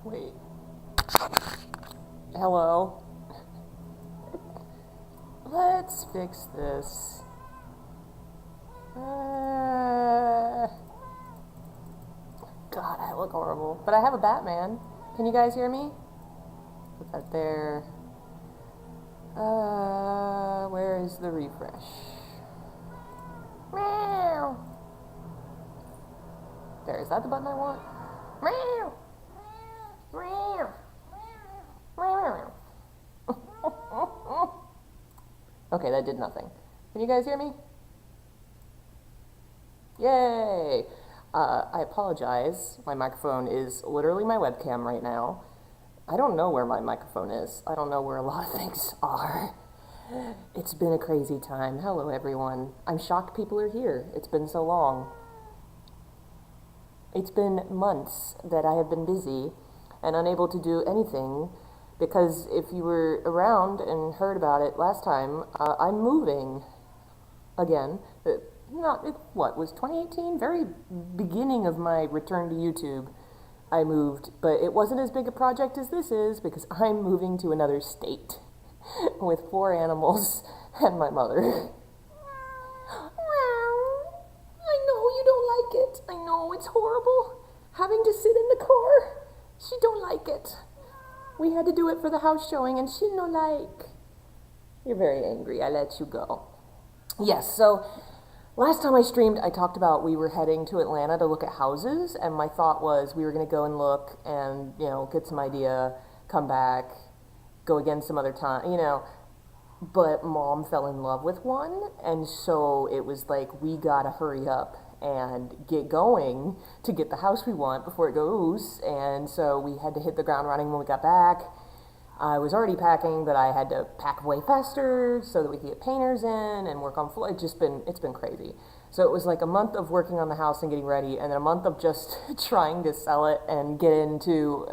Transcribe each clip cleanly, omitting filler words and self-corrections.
Wait. Hello? Let's fix this. God, I look horrible. But I have a Batman. Can you guys hear me? Put that there. Where is the refresh? Meow. There, is that the button I want? Meow. Meow. Meow. Okay, that did nothing. Can you guys hear me? Yay! I apologize. My microphone is literally my webcam right now. I don't know where my microphone is. I don't know where a lot of things are. It's been a crazy time. Hello, everyone. I'm shocked people are here. It's been so long. It's been months that I have been busy and unable to do anything because if you were around and heard about it last time, I'm moving again. What was 2018? Very beginning of my return to YouTube, I moved, but it wasn't as big a project as this is because I'm moving to another state with 4 animals and my mother. I know you don't like it. I know it's horrible having to sit in the car. She don't like it. We had to do it for the house showing and she no like. You're very angry. I let you go. Yes, so last time I streamed, I talked about we were heading to Atlanta to look at houses, and my thought was we were going to go and look and, get some idea, come back, go again some other time, but Mom fell in love with one, and so it was like, we got to hurry up and get going to get the house we want before it goes, and so we had to hit the ground running when we got back. I was already packing, but I had to pack way faster so that we could get painters in and work on floor. It's been crazy. So it was like a month of working on the house and getting ready, and then a month of just trying to sell it and get into,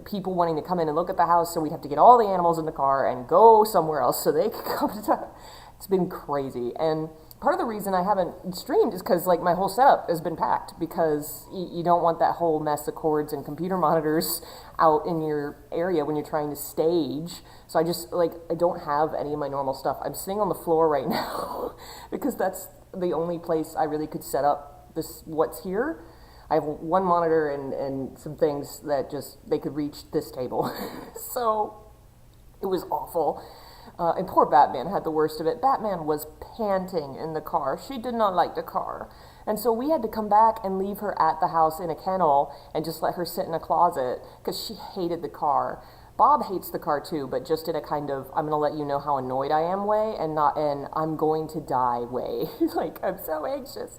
people wanting to come in and look at the house, so we'd have to get all the animals in the car and go somewhere else so they could come to town. It's been crazy. And part of the reason I haven't streamed is because my whole setup has been packed because you don't want that whole mess of cords and computer monitors out in your area when you're trying to stage. So I don't have any of my normal stuff. I'm sitting on the floor right now because that's the only place I really could set up what's here. I have one monitor and some things that they could reach this table. So it was awful. And poor Batman had the worst of it. Batman was panting in the car. She did not like the car. And so we had to come back and leave her at the house in a kennel and just let her sit in a closet because she hated the car. Bob hates the car too, but just in a kind of, I'm going to let you know how annoyed I am way and not an I'm going to die way. I'm so anxious.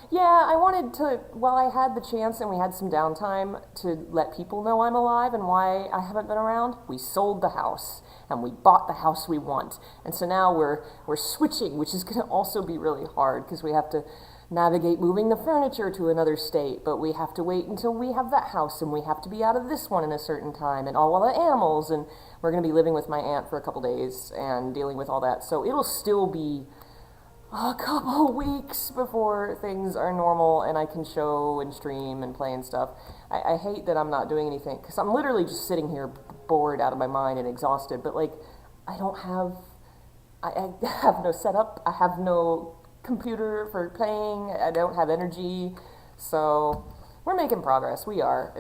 Yeah, I wanted to, while I had the chance and we had some downtime to let people know I'm alive and why I haven't been around, we sold the house and we bought the house we want. And so now we're switching, which is going to also be really hard because we have to navigate moving the furniture to another state, but we have to wait until we have that house and we have to be out of this one in a certain time and all the animals, and we're going to be living with my aunt for a couple days and dealing with all that. So it'll still be a couple weeks before things are normal and I can show and stream and play and stuff. I hate that I'm not doing anything because I'm literally just sitting here bored out of my mind and exhausted, but I have no setup, I have no computer for playing, I don't have energy, so we're making progress. We are.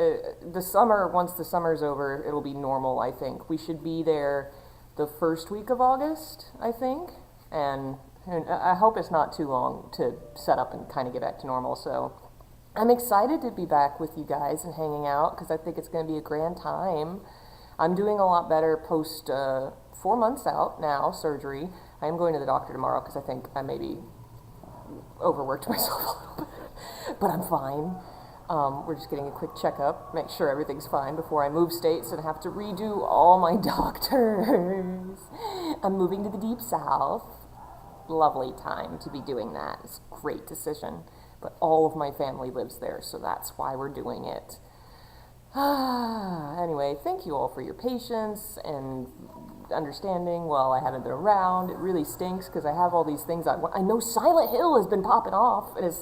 Once the summer's over, it'll be normal, I think. We should be there the first week of August, I think, and I hope it's not too long to set up and kind of get back to normal, so I'm excited to be back with you guys and hanging out because I think it's going to be a grand time. I'm doing a lot better post 4 months out now, surgery. I am going to the doctor tomorrow because I think I maybe overworked myself a little bit, but I'm fine. We're just getting a quick checkup, make sure everything's fine before I move states and have to redo all my doctors. I'm moving to the deep south. Lovely time to be doing that. It's a great decision, but all of my family lives there, so that's why we're doing it. Anyway, thank you all for your patience and understanding while I haven't been around. It really stinks because I have all these things I know Silent Hill has been popping off, and it's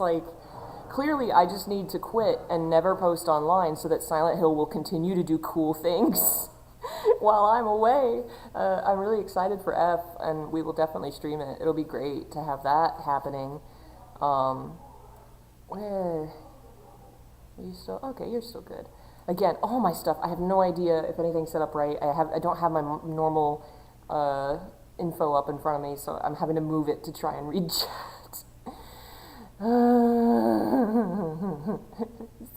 clearly I just need to quit and never post online so that Silent Hill will continue to do cool things while I'm away. I'm really excited for F, and we will definitely stream it. It'll be great to have that happening. Where? Are you still? Okay, you're still good. Again, all my stuff, I have no idea if anything's set up right. I don't have my normal info up in front of me, so I'm having to move it to try and read chat.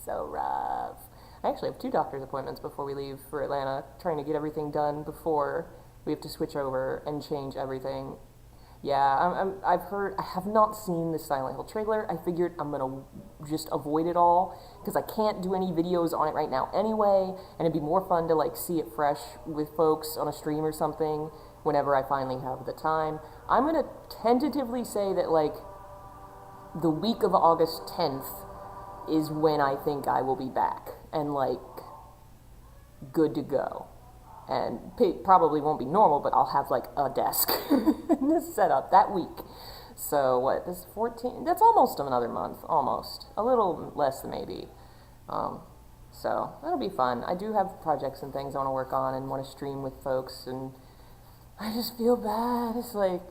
So rough. I actually have 2 doctor's appointments before we leave for Atlanta, trying to get everything done before we have to switch over and change everything. Yeah, I've heard, I have not seen the Silent Hill trailer. I figured I'm gonna just avoid it all, because I can't do any videos on it right now anyway, and it'd be more fun to like see it fresh with folks on a stream or something whenever I finally have the time. I'm gonna tentatively say that like the week of August 10th is when I think I will be back and like good to go. And it probably won't be normal, but I'll have like a desk set up that week. So what, this 14, that's almost another month, almost. A little less than maybe. So that'll be fun. I do have projects and things I want to work on and want to stream with folks, and I just feel bad. It's like,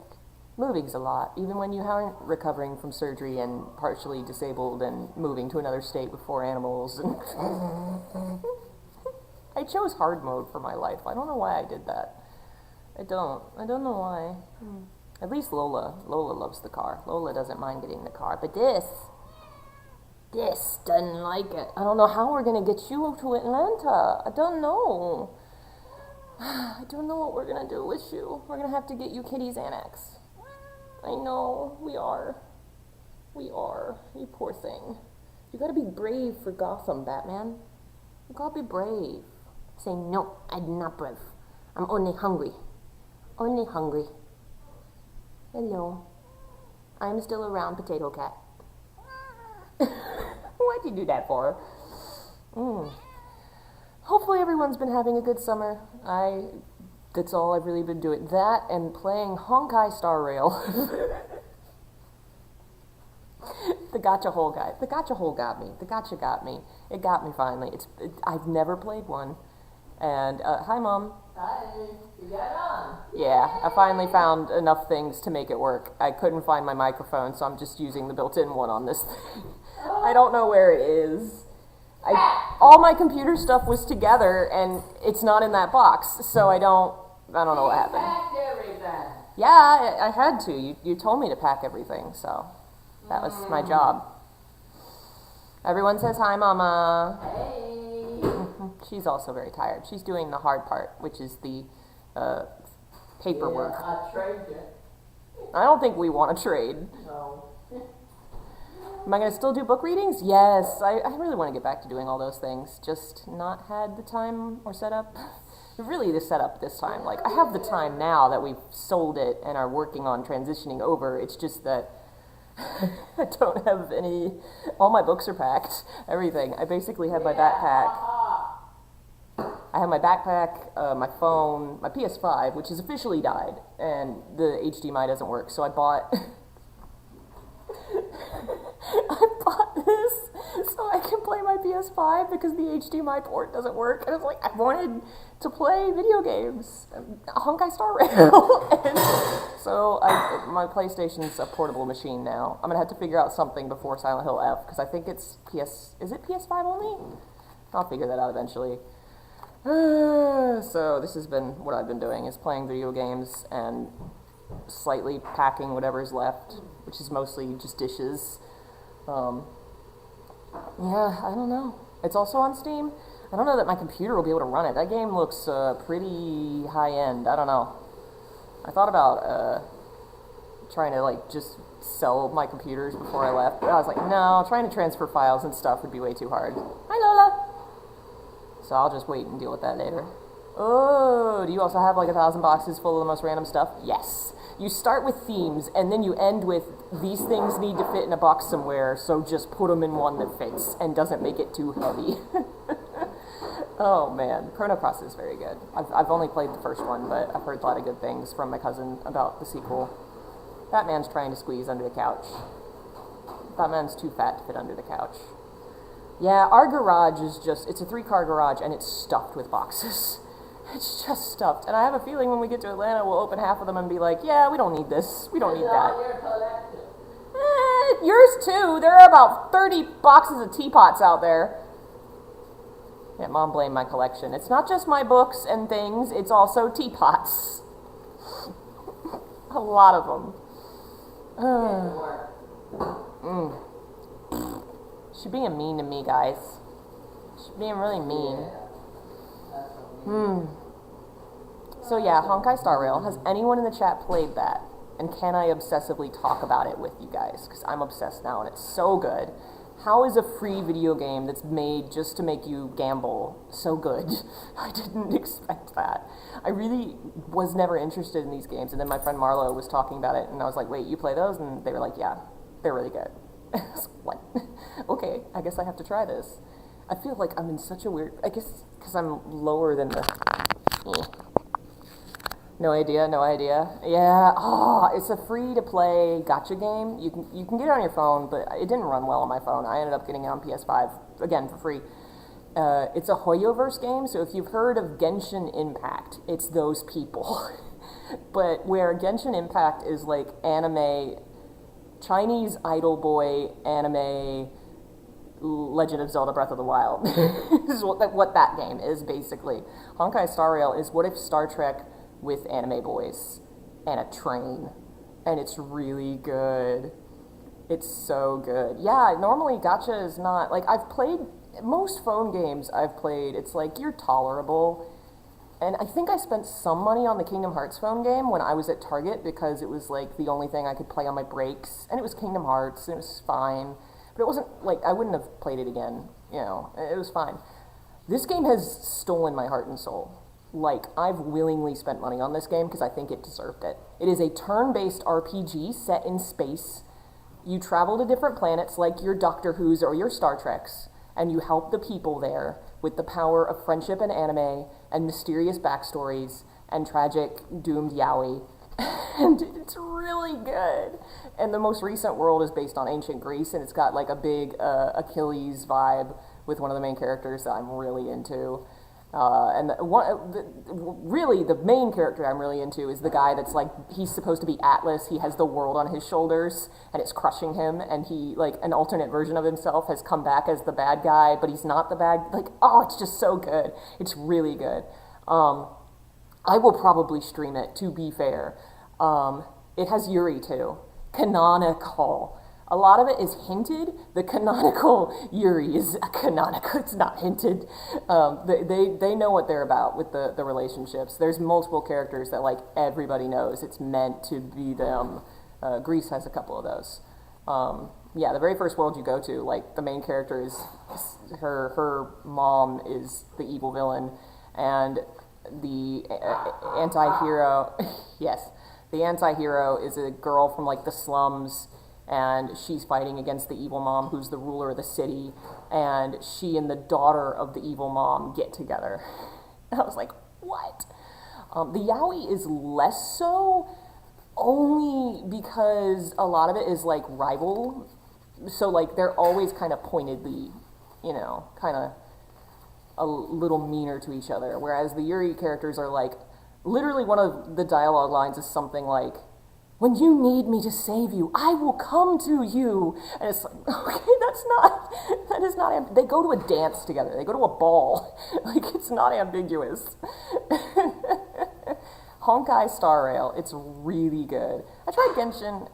moving's a lot, even when you aren't recovering from surgery and partially disabled and moving to another state with 4 animals. And I chose hard mode for my life. I don't know why I did that. I don't know why. At least Lola loves the car. Lola doesn't mind getting the car, but this doesn't like it. I don't know how we're gonna get you to Atlanta. I don't know. I don't know what we're gonna do with you. We're gonna have to get you Kitty's Annex. I know, we are. You poor thing. You gotta be brave for Gotham, Batman. You gotta be brave. Say, no, I'm not brave. I'm only hungry. Only hungry. Hello. I'm still around, Potato Cat. What'd you do that for? Hopefully everyone's been having a good summer. That's all I've really been doing. That and playing Honkai Star Rail. The Gacha hole got me. The Gacha got me. It got me finally. I've never played one. And, hi Mom. Hi, you got on? Yeah, I finally found enough things to make it work. I couldn't find my microphone, so I'm just using the built-in one on this thing. I don't know where it is. All my computer stuff was together, and it's not in that box, so I don't know what happened. Packed everything. Yeah, I had to. You told me to pack everything, so that was my job. Everyone says hi, Mama. Hey. She's also very tired. She's doing the hard part, which is the paperwork. Yeah, I'll trade you. I don't think we want to trade. No. Am I going to still do book readings? Yes. I really want to get back to doing all those things. Just not had the time or setup. Really the setup this time. Like, I have the time now that we've sold it and are working on transitioning over. It's just that I don't have any. All my books are packed. Everything. I basically have my backpack. I have my backpack, my phone, my PS5, which has officially died, and the HDMI doesn't work, so I bought this so I can play my PS5 because the HDMI port doesn't work, and I was like, I wanted to play video games, Honkai Star Rail, and so my PlayStation's a portable machine now. I'm going to have to figure out something before Silent Hill F, because I think it's is it PS5 only? I'll figure that out eventually. So this has been what I've been doing, is playing video games and slightly packing whatever's left, which is mostly just dishes. Yeah, I don't know. It's also on Steam. I don't know that my computer will be able to run it. That game looks pretty high-end. I don't know. I thought about trying to like just sell my computers before I left, but I was like, no, trying to transfer files and stuff would be way too hard. Hi, Lola! So I'll just wait and deal with that later. Oh, do you also have like 1,000 boxes full of the most random stuff? Yes. You start with themes, and then you end with, these things need to fit in a box somewhere, so just put them in one that fits and doesn't make it too heavy. Oh man, Chrono Cross is very good. I've only played the first one, but I've heard a lot of good things from my cousin about the sequel. That man's trying to squeeze under the couch. That man's too fat to fit under the couch. Yeah, our garage is just, it's a 3-car garage and it's stuffed with boxes. It's just stuffed. And I have a feeling when we get to Atlanta, we'll open half of them and be like, yeah, we don't need this. We don't need that. Your collection. Yours too. There are about 30 boxes of teapots out there. Yeah, Mom blamed my collection. It's not just my books and things, it's also teapots. A lot of them. She's being mean to me, guys. She's being really mean. So yeah, Honkai Star Rail. Has anyone in the chat played that? And can I obsessively talk about it with you guys? Because I'm obsessed now and it's so good. How is a free video game that's made just to make you gamble so good? I didn't expect that. I really was never interested in these games. And then my friend Marlo was talking about it and I was like, wait, you play those? And they were like, yeah, they're really good. I was like, what? Okay, I guess I have to try this. I feel like I'm in such a weird, I guess because I'm lower than the, No idea. Yeah, it's a free-to-play gacha game. You can get it on your phone, but it didn't run well on my phone. I ended up getting it on PS5, again, for free. It's a Hoyoverse game, so if you've heard of Genshin Impact, it's those people. But where Genshin Impact is like anime, Chinese idol boy anime, Legend of Zelda Breath of the Wild. This is what that game is, basically. Honkai Star Rail is what if Star Trek with anime boys and a train, and it's really good. It's so good. Yeah, normally gacha is not, like, I've played, most phone games I've played, it's like, you're tolerable, and I think I spent some money on the Kingdom Hearts phone game when I was at Target because it was, like, the only thing I could play on my breaks, and it was Kingdom Hearts, and it was fine, but it wasn't, like, I wouldn't have played it again, you know, it was fine. This game has stolen my heart and soul. Like, I've willingly spent money on this game because I think it deserved it. It is a turn-based RPG set in space. You travel to different planets like your Doctor Who's or your Star Treks, and you help the people there with the power of friendship and anime and mysterious backstories and tragic doomed yaoi. And it's really good. And the most recent world is based on ancient Greece, and it's got like a big Achilles vibe with one of the main characters that I'm really into. Really, the main character I'm really into is the guy that's like, he's supposed to be Atlas, he has the world on his shoulders, and it's crushing him, and he, like, an alternate version of himself has come back as the bad guy, but he's not the bad, like, oh, it's just so good. It's really good. I will probably stream it, to be fair. It has Yuri, too. Canonical. A lot of it is hinted. The canonical Yuri is canonical. It's not hinted. They know what they're about with the relationships. There's multiple characters that like everybody knows. It's meant to be them. Greece has a couple of those. Yeah, the very first world you go to, like the main character is her mom is the evil villain, and the anti-hero. Yes, the anti-hero is a girl from like the slums. And she's fighting against the evil mom, who's the ruler of the city, and she and the daughter of the evil mom get together. And I was like, what? The yaoi is less so, only because a lot of it is like rival, so like they're always kind of pointedly, you know, kind of a little meaner to each other, whereas the Yuri characters are like, literally one of the dialogue lines is something like, when you need me to save you, I will come to you. And it's like, okay, that is not, they go to a dance together. They go to a ball. Like, it's not ambiguous. Honkai Star Rail, it's really good. I tried Genshin,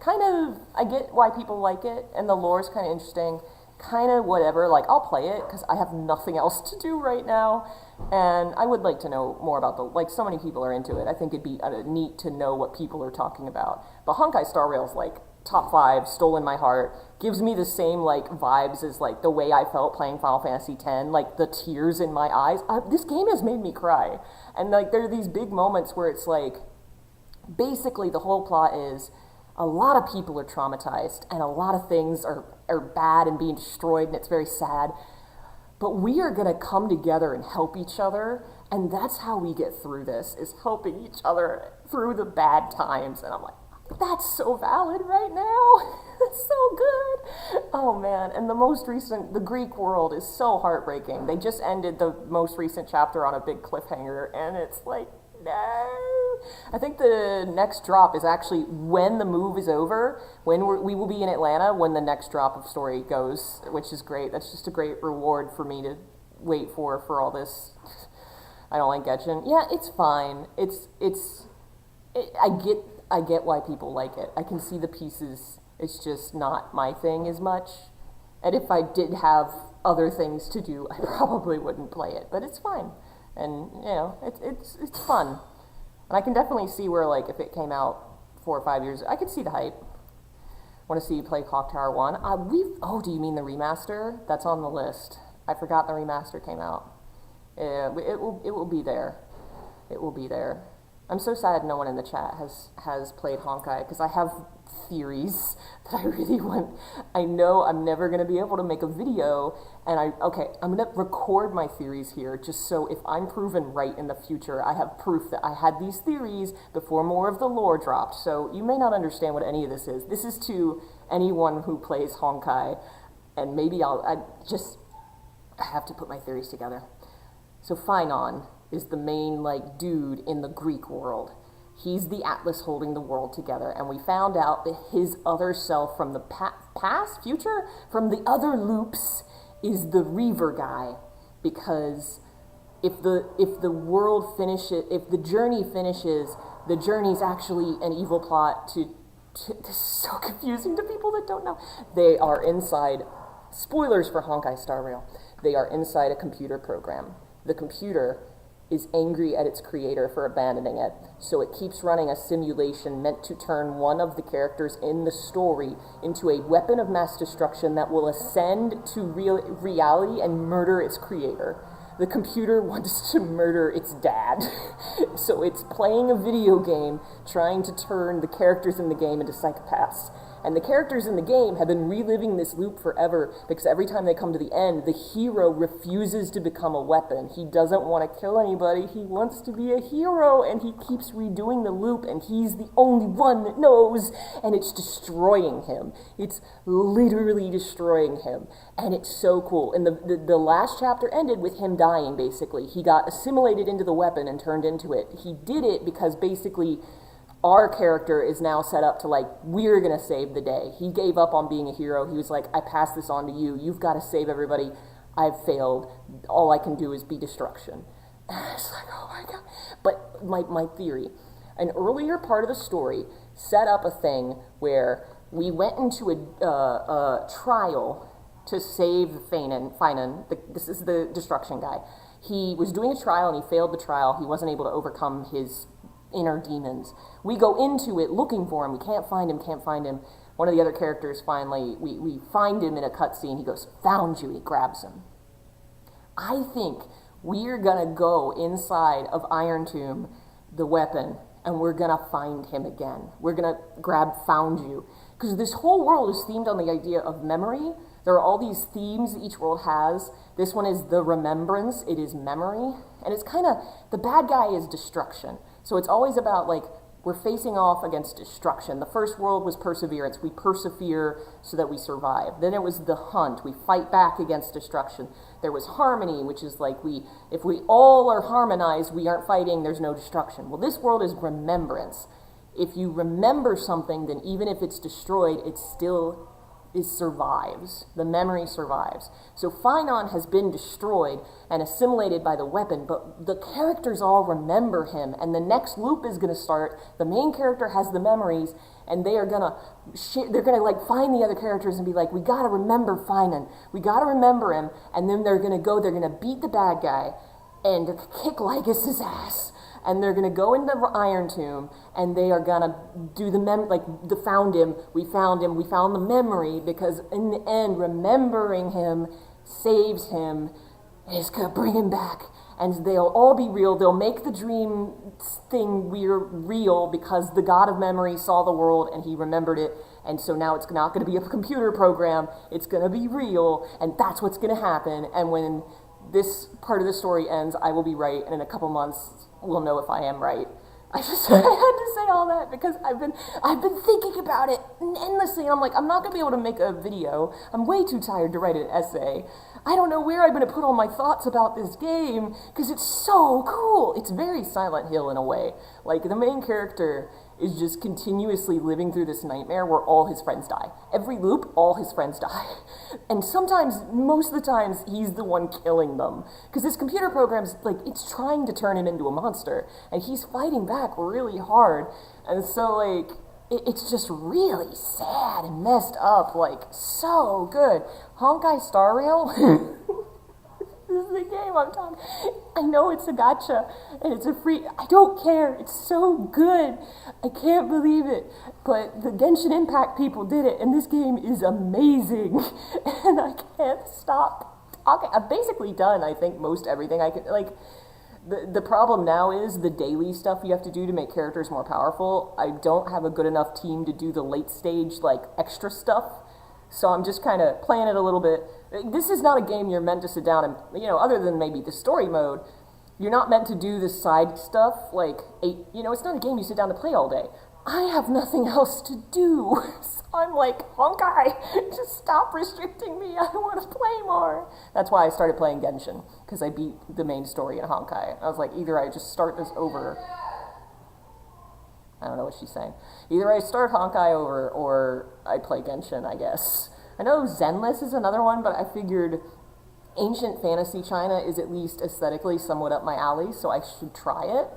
I get why people like it, and the lore is kind of interesting. Kind of whatever, like, I'll play it, because I have nothing else to do right now. And I would like to know more about like, so many people are into it. I think it'd be neat to know what people are talking about. But Honkai Star Rail's like top 5, stolen my heart, gives me the same like vibes as like the way I felt playing Final Fantasy X, like the tears in my eyes. This game has made me cry. And like there are these big moments where it's like, basically the whole plot is a lot of people are traumatized and a lot of things are bad and being destroyed, and it's very sad. But we are going to come together and help each other, and that's how we get through this, is helping each other through the bad times. And I'm like, That's so valid right now. It's so good. Oh man, and the Greek world is so heartbreaking. They just ended the most recent chapter on a big cliffhanger, and it's like, no. I think the next drop is actually when the move is over, when we will be in Atlanta when the next drop of story goes, which is great. That's just a great reward for me to wait for all this. I don't like Genshin. Yeah, it's fine. I get why people like it. I can see the pieces. It's just not my thing as much. And if I did have other things to do, I probably wouldn't play it. But it's fine. And, you know, it's fun. And I can definitely see where, like, if it came out 4 or 5 years, I could see the hype. Want to see you play Clock Tower 1. Oh, do you mean the remaster? That's on the list. I forgot the remaster came out. Yeah, it will be there. It will be there. I'm so sad no one in the chat has played Honkai, because I have theories that I really want. I know I'm never going to be able to make a video, and I'm going to record my theories here, just so if I'm proven right in the future, I have proof that I had these theories before more of the lore dropped. So you may not understand what any of this is. This is to anyone who plays Honkai, and maybe I have to put my theories together. So Phynon is the main, like, dude in the Greek world. He's the Atlas holding the world together, and we found out that his other self from the future, from the other loops, is the Reaver guy, because if the world finishes, if the journey finishes, the journey's actually an evil plot this is so confusing to people that don't know. They are inside, spoilers for Honkai Star Rail, they are inside a computer program. The computer is angry at its creator for abandoning it, so it keeps running a simulation meant to turn one of the characters in the story into a weapon of mass destruction that will ascend to reality and murder its creator. The computer wants to murder its dad, so it's playing a video game trying to turn the characters in the game into psychopaths. And the characters in the game have been reliving this loop forever, because every time they come to the end, the hero refuses to become a weapon. He doesn't want to kill anybody. He wants to be a hero, and he keeps redoing the loop, and he's the only one that knows, and it's destroying him. It's literally destroying him, and it's so cool. And the last chapter ended with him dying, basically. He got assimilated into the weapon and turned into it. He did it because basically our character is now set up to, like, we're going to save the day. He gave up on being a hero. He was like, I pass this on to you. You've got to save everybody. I've failed. All I can do is be destruction. And I was like, oh my God. But my theory, an earlier part of the story set up a thing where we went into a trial to save Phynon. This is the destruction guy. He was doing a trial and he failed the trial. He wasn't able to overcome his inner demons. We go into it looking for him. We can't find him. One of the other characters finally, we find him in a cutscene. He goes, found you. He grabs him. I think we're going to go inside of Iron Tomb, the weapon, and we're going to find him again. We're going to grab found you. Because this whole world is themed on the idea of memory. There are all these themes each world has. This one is the remembrance. It is memory. And it's kind of, the bad guy is destruction. So it's always about, like, we're facing off against destruction. The first world was perseverance. We persevere so that we survive. Then it was the hunt. We fight back against destruction. There was harmony, which is like if we all are harmonized, we aren't fighting, there's no destruction. Well, this world is remembrance. If you remember something, then even if it's destroyed, it still survives. The memory survives. So Phynon has been destroyed and assimilated by the weapon, but the characters all remember him, and the next loop is going to start. The main character has the memories, and they are gonna like find the other characters and be like, we gotta remember Phynon. We gotta remember him, and then they're gonna beat the bad guy and kick Lycus's ass. And they're going to go into the Iron Tomb, and they are going to do found him, we found the memory, because in the end, remembering him saves him, is going to bring him back, and they'll all be real. They'll make the dream thing real, because the god of memory saw the world, and he remembered it, and so now it's not going to be a computer program, it's going to be real, and that's what's going to happen. And when this part of the story ends, I will be right, and in a couple months, we'll know if I am right. I had to say all that because I've been thinking about it endlessly, and I'm like, I'm not gonna be able to make a video. I'm way too tired to write an essay. I don't know where I'm gonna put all my thoughts about this game because it's so cool. It's very Silent Hill in a way. Like, the main character is just continuously living through this nightmare where all his friends die. Every loop, all his friends die. And sometimes, most of the times, he's the one killing them. Because this computer program's, like, it's trying to turn him into a monster. And he's fighting back really hard. And so, like, it's just really sad and messed up. Like, so good. Honkai Star Rail? This is the game I'm talking. I know it's a gacha, and it's a free. I don't care. It's so good. I can't believe it. But the Genshin Impact people did it, and this game is amazing. And I can't stop talking. I'm basically done. I think most everything I could. Like, the problem now is the daily stuff you have to do to make characters more powerful. I don't have a good enough team to do the late stage, like, extra stuff. So I'm just kind of playing it a little bit. This is not a game you're meant to sit down and, you know, other than maybe the story mode, you're not meant to do the side stuff, like, it's not a game you sit down to play all day. I have nothing else to do. So I'm like, Honkai, just stop restricting me. I want to play more. That's why I started playing Genshin, because I beat the main story in Honkai. I was like, either I just start this over. I don't know what she's saying. Either I start Honkai over, or I play Genshin, I guess. I know Zenless is another one, but I figured ancient fantasy China is at least aesthetically somewhat up my alley, so I should try it.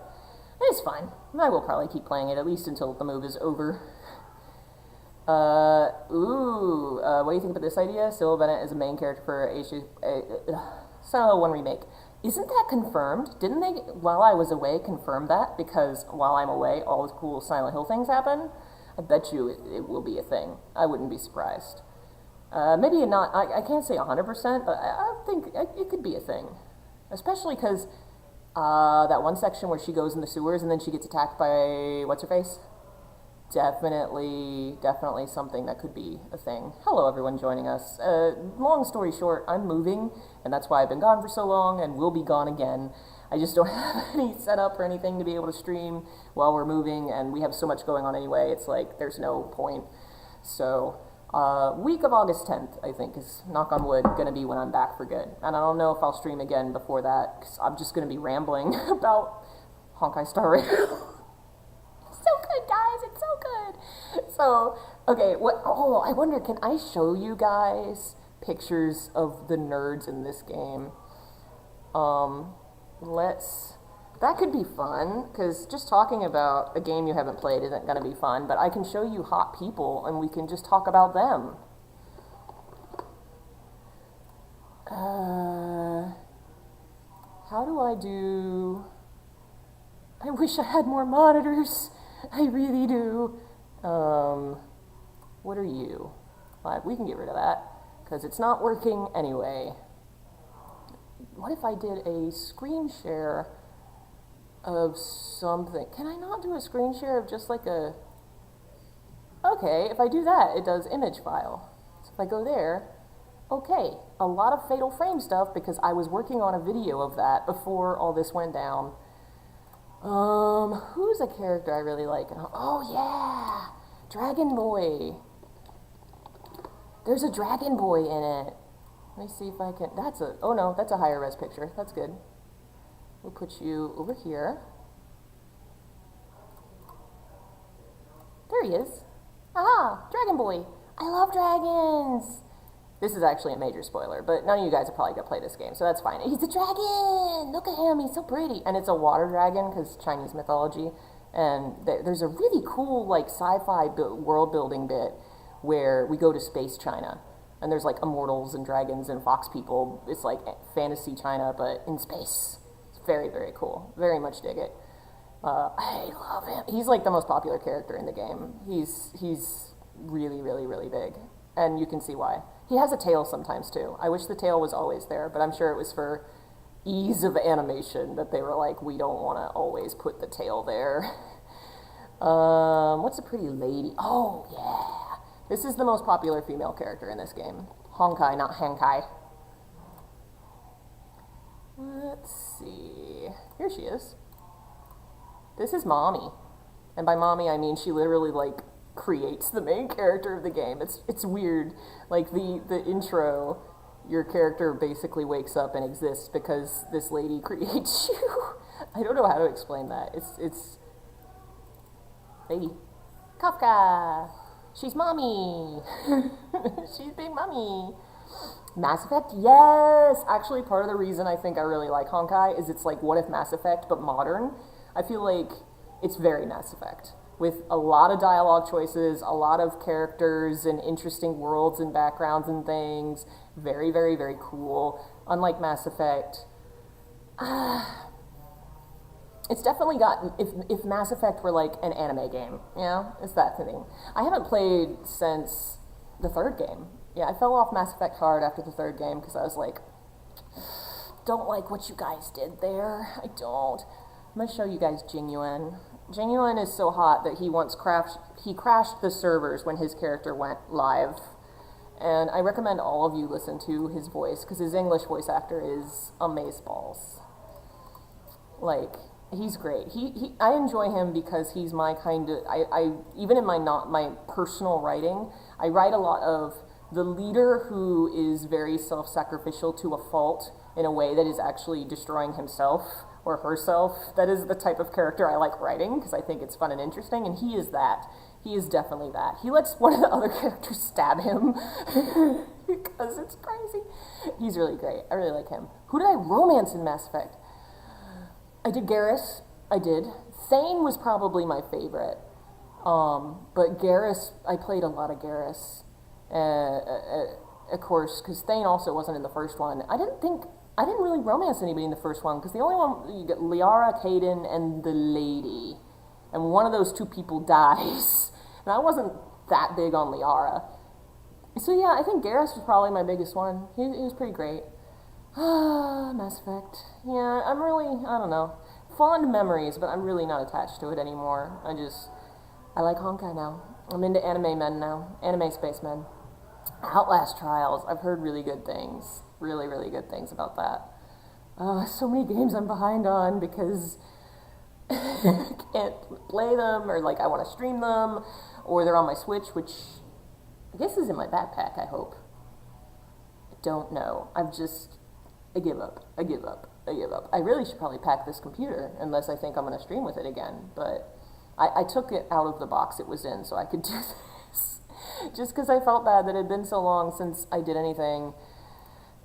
It's fine. I will probably keep playing it, at least until the move is over. What do you think about this idea? Sybil Bennett is a main character for Silent Hill 1 Remake. Isn't that confirmed? Didn't they, while I was away, confirm that? Because while I'm away, all the cool Silent Hill things happen? I bet you it will be a thing. I wouldn't be surprised. Maybe not, I can't say 100%, but I think it could be a thing. Especially because that one section where she goes in the sewers and then she gets attacked by, what's-her-face? Definitely something that could be a thing. Hello, everyone joining us. Long story short, I'm moving, and that's why I've been gone for so long, and will be gone again. I just don't have any setup or anything to be able to stream while we're moving, and we have so much going on anyway, it's like, there's no point. So, week of August 10th, I think, is, knock on wood, gonna be when I'm back for good. And I don't know if I'll stream again before that, because I'm just gonna be rambling about Honkai Star Rail. So good, guys, it's so good. So, okay, I wonder, can I show you guys pictures of the nerds in this game? That could be fun, because just talking about a game you haven't played isn't going to be fun, but I can show you hot people, and we can just talk about them. How do I do... I wish I had more monitors. I really do. What are you? We can get rid of that, because it's not working anyway. What if I did a screen share of something? Can I not do a screen share of just like a... Okay, if I do that, it does image file. So if I go there, okay, a lot of Fatal Frame stuff, because I was working on a video of that before all this went down. Who's a character I really like? Oh yeah, Dragon Boy. There's a Dragon Boy in it. Let me see if I can, oh no, that's a higher res picture, that's good. We'll put you over here. There he is. Aha, Dragon Boy. I love dragons. This is actually a major spoiler, but none of you guys are probably gonna play this game, so that's fine. He's a dragon! Look at him, he's so pretty. And it's a water dragon, because Chinese mythology. And there's a really cool, like, sci-fi world building bit where we go to space China. And there's, like, immortals and dragons and fox people. It's like fantasy China, but in space. It's very, very cool. Very much dig it. I love him. He's, like, the most popular character in the game. He's really, really, really big. And you can see why. He has a tail sometimes, too. I wish the tail was always there, but I'm sure it was for ease of animation that they were like, we don't want to always put the tail there. What's a pretty lady? Oh, yeah. This is the most popular female character in this game. Honkai, not Hankai. Let's see. Here she is. This is mommy. And by mommy, I mean she literally, like, creates the main character of the game. It's weird. Like, the intro, your character basically wakes up and exists because this lady creates you. I don't know how to explain that. It's lady. Kafka! She's mommy! She's big mommy! Mass Effect? Yes! Actually, part of the reason I think I really like Honkai is it's like What If Mass Effect, but modern. I feel like it's very Mass Effect, with a lot of dialogue choices, a lot of characters and interesting worlds and backgrounds and things. Very, very, very cool. Unlike Mass Effect, it's definitely got, if Mass Effect were like an anime game, you know, it's that thing. I haven't played since the third game. Yeah, I fell off Mass Effect hard after the third game because I was like, don't like what you guys did there. I don't. I'm gonna show you guys Genuine. Genuine is so hot that he once crashed the servers when his character went live. And I recommend all of you listen to his voice because his English voice actor is amazeballs. Like, he's great. I enjoy him because he's my kind of, I even in my personal writing, I write a lot of the leader who is very self-sacrificial to a fault in a way that is actually destroying himself or herself. That is the type of character I like writing because I think it's fun and interesting, and he is that. He is definitely that. He lets one of the other characters stab him because it's crazy. He's really great. I really like him. Who did I romance in Mass Effect? I did Garrus. I did. Thane was probably my favorite. But Garrus, I played a lot of Garrus. Of course, because Thane also wasn't in the first one. I didn't really romance anybody in the first one, because the only one, you get Liara, Kaden, and the lady. And one of those two people dies. And I wasn't that big on Liara. So yeah, I think Garrus was probably my biggest one. He was pretty great. Mass Effect. Yeah, I don't know. Fond memories, but I'm really not attached to it anymore. I like Honkai now. I'm into anime men now. Anime space men. Outlast Trials. I've heard really good things. Really, really good things about that. So many games I'm behind on because I can't play them, or like I want to stream them, or they're on my Switch, which I guess is in my backpack, I hope. I don't know. I give up. I really should probably pack this computer, unless I think I'm going to stream with it again, but I took it out of the box it was in so I could do this. Just because I felt bad that it had been so long since I did anything,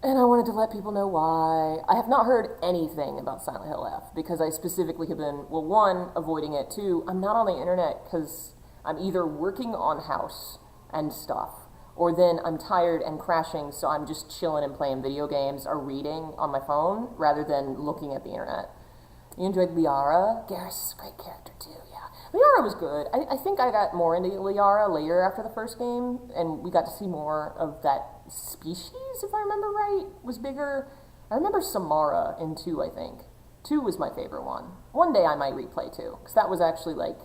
and I wanted to let people know why. I have not heard anything about Silent Hill F, because I specifically have been, well, one, avoiding it, two, I'm not on the internet because I'm either working on house and stuff, or then I'm tired and crashing, so I'm just chilling and playing video games or reading on my phone rather than looking at the internet. You enjoyed Liara? Garrus is a great character too, yeah. Liara was good. I think I got more into Liara later after the first game, and we got to see more of that species, if I remember right, was bigger. I remember Samara in 2, I think. 2 was my favorite one. One day I might replay 2, because that was actually like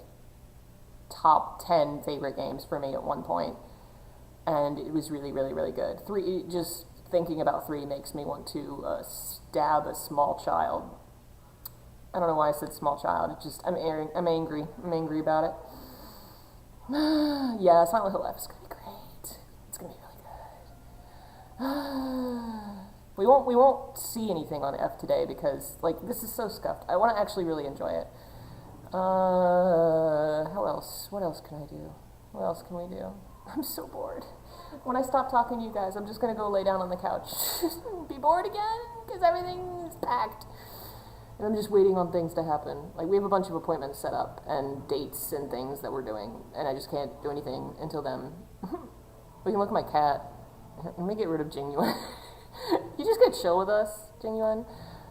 top 10 favorite games for me at one point. And it was really, really, really good. 3, just thinking about 3 makes me want to stab a small child. I don't know why I said small child. It just, I'm angry. I'm angry about it. Yeah, Silent Hill F is gonna be great. It's gonna be really good. We won't see anything on F today because, like, this is so scuffed. I want to actually really enjoy it. How else? What else can I do? What else can we do? I'm so bored. When I stop talking to you guys, I'm just gonna go lay down on the couch. Be bored again? Because everything is packed. And I'm just waiting on things to happen. Like, we have a bunch of appointments set up, and dates and things that we're doing, and I just can't do anything until then. We can look at my cat. Let me get rid of Genuine. You just get chill with us, Genuine.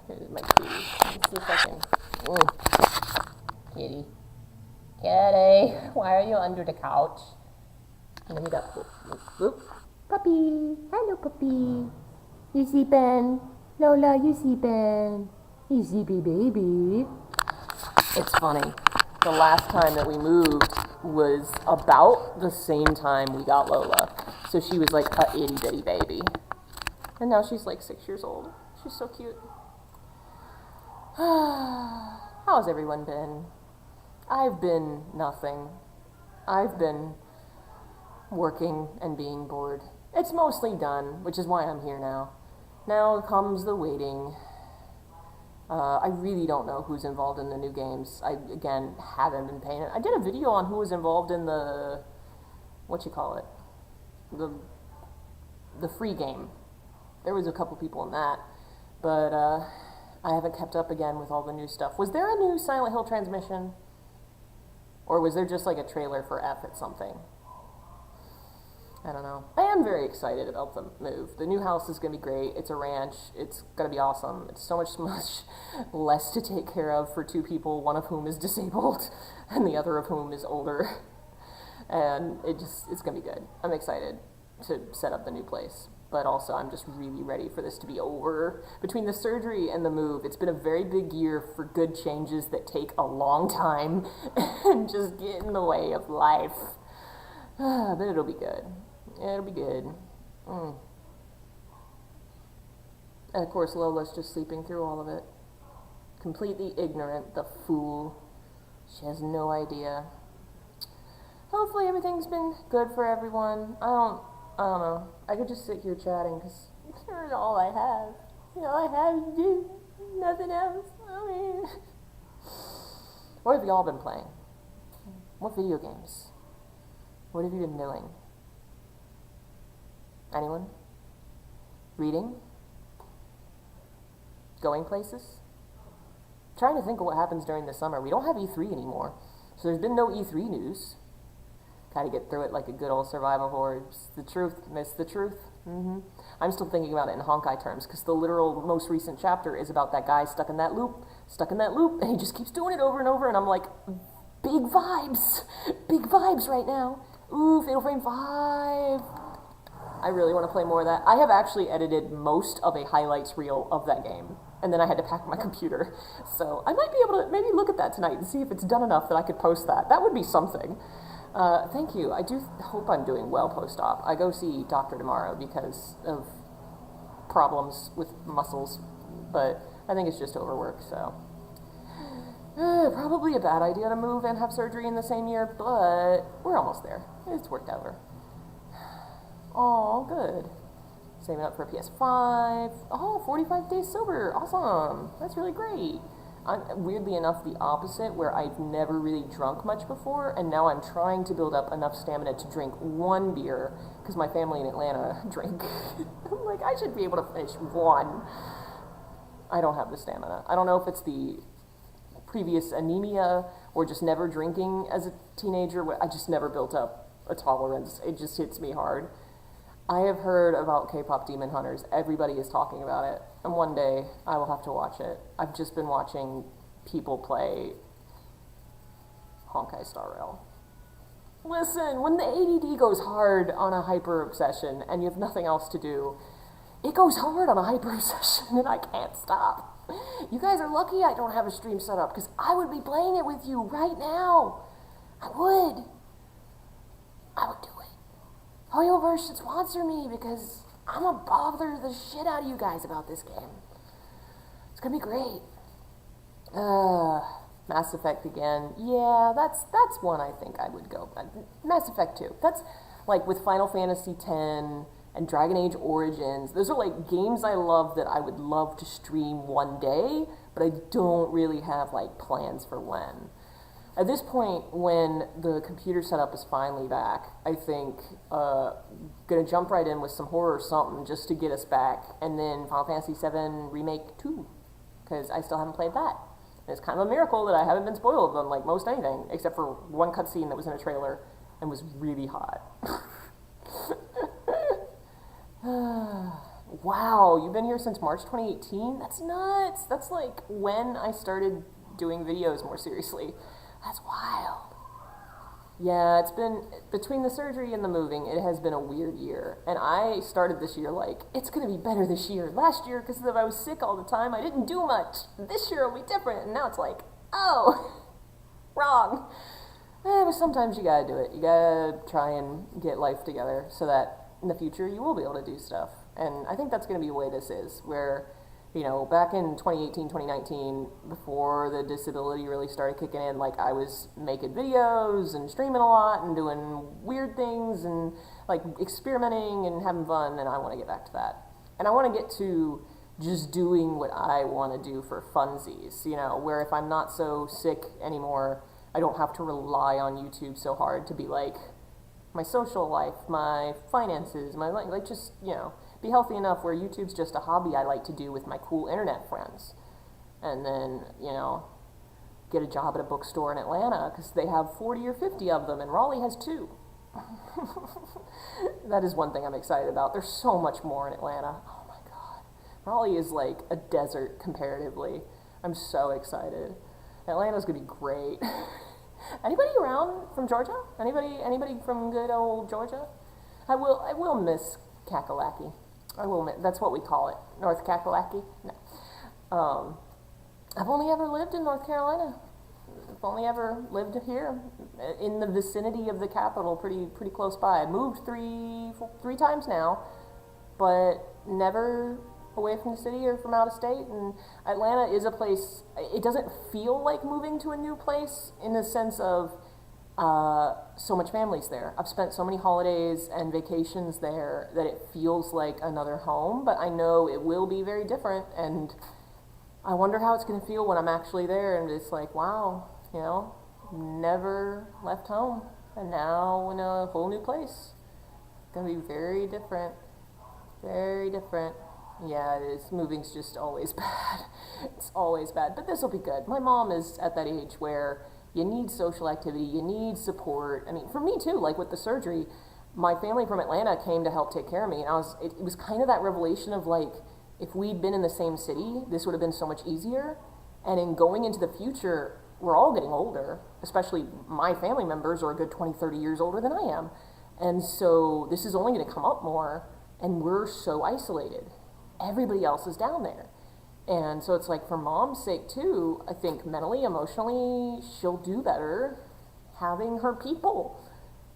Here's my kitty. Let's see if I can. Kitty. Kitty, why are you under the couch? And then we got whoop. Puppy. Hello, puppy. You sleeping? Lola, you sleeping? You sleepy baby. It's funny. The last time that we moved was about the same time we got Lola. So she was like a itty bitty baby. And now she's like 6 years old. She's so cute. How's everyone been? I've been nothing. I've been working and being bored. It's mostly done, which is why I'm here now. Now comes the waiting. I really don't know who's involved in the new games. I, again, haven't been paying it. I did a video on who was involved in the, the free game. There was a couple people in that, but I haven't kept up again with all the new stuff. Was there a new Silent Hill transmission? Or was there just like a trailer for F at something? I don't know. I am very excited about the move. The new house is going to be great. It's a ranch. It's going to be awesome. It's so much less to take care of for two people, one of whom is disabled and the other of whom is older. And it's going to be good. I'm excited to set up the new place. But also, I'm just really ready for this to be over. Between the surgery and the move, it's been a very big year for good changes that take a long time and just get in the way of life. But it'll be good. It'll be good. And of course, Lola's just sleeping through all of it. Completely ignorant, the fool. She has no idea. Hopefully everything's been good for everyone. I don't know. I could just sit here chatting because it's all I have. All I have to do. Nothing else. I mean, what have y'all been playing? What video games? What have you been doing? Anyone? Reading? Going places? Trying to think of what happens during the summer. We don't have E3 anymore, so there's been no E3 news. Gotta get through it like a good old survival horror. It's the truth, miss the truth. I'm still thinking about it in Honkai terms, because the literal most recent chapter is about that guy stuck in that loop, and he just keeps doing it over and over, and I'm like, big vibes right now. Ooh, Fatal Frame 5. I really want to play more of that. I have actually edited most of a highlights reel of that game, and then I had to pack my computer. So I might be able to maybe look at that tonight and see if it's done enough that I could post that. That would be something. Thank you. I do hope I'm doing well post-op. I go see doctor tomorrow because of problems with muscles, but I think it's just overwork, so. Probably a bad idea to move and have surgery in the same year, but we're almost there. It's worked out. Oh, good. Saving up for a PS5. Oh, 45 days sober. Awesome. That's really great. I'm weirdly enough the opposite, where I've never really drunk much before, and now I'm trying to build up enough stamina to drink one beer, because my family in Atlanta drink. I'm like, I should be able to finish one. I don't have the stamina. I don't know if it's the previous anemia or just never drinking as a teenager. I just never built up a tolerance. It just hits me hard. I have heard about K-pop Demon Hunters. Everybody is talking about it. And one day, I will have to watch it. I've just been watching people play Honkai Star Rail. Listen, when the ADD goes hard on a hyper-obsession and you have nothing else to do, it goes hard on a hyper-obsession and I can't stop. You guys are lucky I don't have a stream set up, because I would be playing it with you right now. I would do it. Hoyoverse should sponsor me, because I'm gonna bother the shit out of you guys about this game. It's gonna be great. Mass Effect again. Yeah, that's one I think I would go. Mass Effect 2. That's like with Final Fantasy X and Dragon Age Origins. Those are like games I love that I would love to stream one day, but I don't really have like plans for when. At this point, when the computer setup is finally back, I think gonna jump right in with some horror or something just to get us back, and then Final Fantasy VII Remake 2, because I still haven't played that. And it's kind of a miracle that I haven't been spoiled on like most anything, except for one cutscene that was in a trailer and was really hot. Wow, you've been here since March 2018? That's nuts. That's like when I started doing videos more seriously. That's wild. Yeah, it's been, between the surgery and the moving, it has been a weird year. And I started this year like, it's going to be better this year. Last year, because I was sick all the time, I didn't do much. This year will be different. And now it's like, oh, wrong. But sometimes you got to do it. You got to try and get life together so that in the future you will be able to do stuff. And I think that's going to be the way this is, where You know, back in 2018, 2019, before the disability really started kicking in, like I was making videos and streaming a lot and doing weird things and like experimenting and having fun, and I want to get back to that. And I want to get to just doing what I want to do for funsies, you know, where if I'm not so sick anymore, I don't have to rely on YouTube so hard to be like my social life, my finances, my like just, you know, be healthy enough where YouTube's just a hobby I like to do with my cool internet friends. And then, you know, get a job at a bookstore in Atlanta because they have 40 or 50 of them and Raleigh has 2. That is one thing I'm excited about. There's so much more in Atlanta. Oh my God. Raleigh is like a desert comparatively. I'm so excited. Atlanta's gonna be great. Anybody around from Georgia? Anybody from good old Georgia? I will miss Kakalaki. That's what we call it. North Kakalaki? No. I've only ever lived in North Carolina. I've only ever lived here in the vicinity of the capital, pretty close by. I moved three times now, but never away from the city or from out of state. And Atlanta is a place, it doesn't feel like moving to a new place in the sense of so much family's there. I've spent so many holidays and vacations there that it feels like another home, but I know it will be very different, and I wonder how it's going to feel when I'm actually there and it's like, wow, you know, never left home and now in a whole new place. It's going to be very different. Very different. Yeah, it is. Moving's just always bad. It's always bad, but this will be good. My mom is at that age where you need social activity, you need support. I mean, for me too, like with the surgery, my family from Atlanta came to help take care of me, and it was kind of that revelation of like, if we'd been in the same city, this would have been so much easier. And in going into the future, we're all getting older, especially my family members are a good 20, 30 years older than I am. And so this is only going to come up more, and we're so isolated. Everybody else is down there. And so it's like, for mom's sake too, I think mentally, emotionally, she'll do better having her people.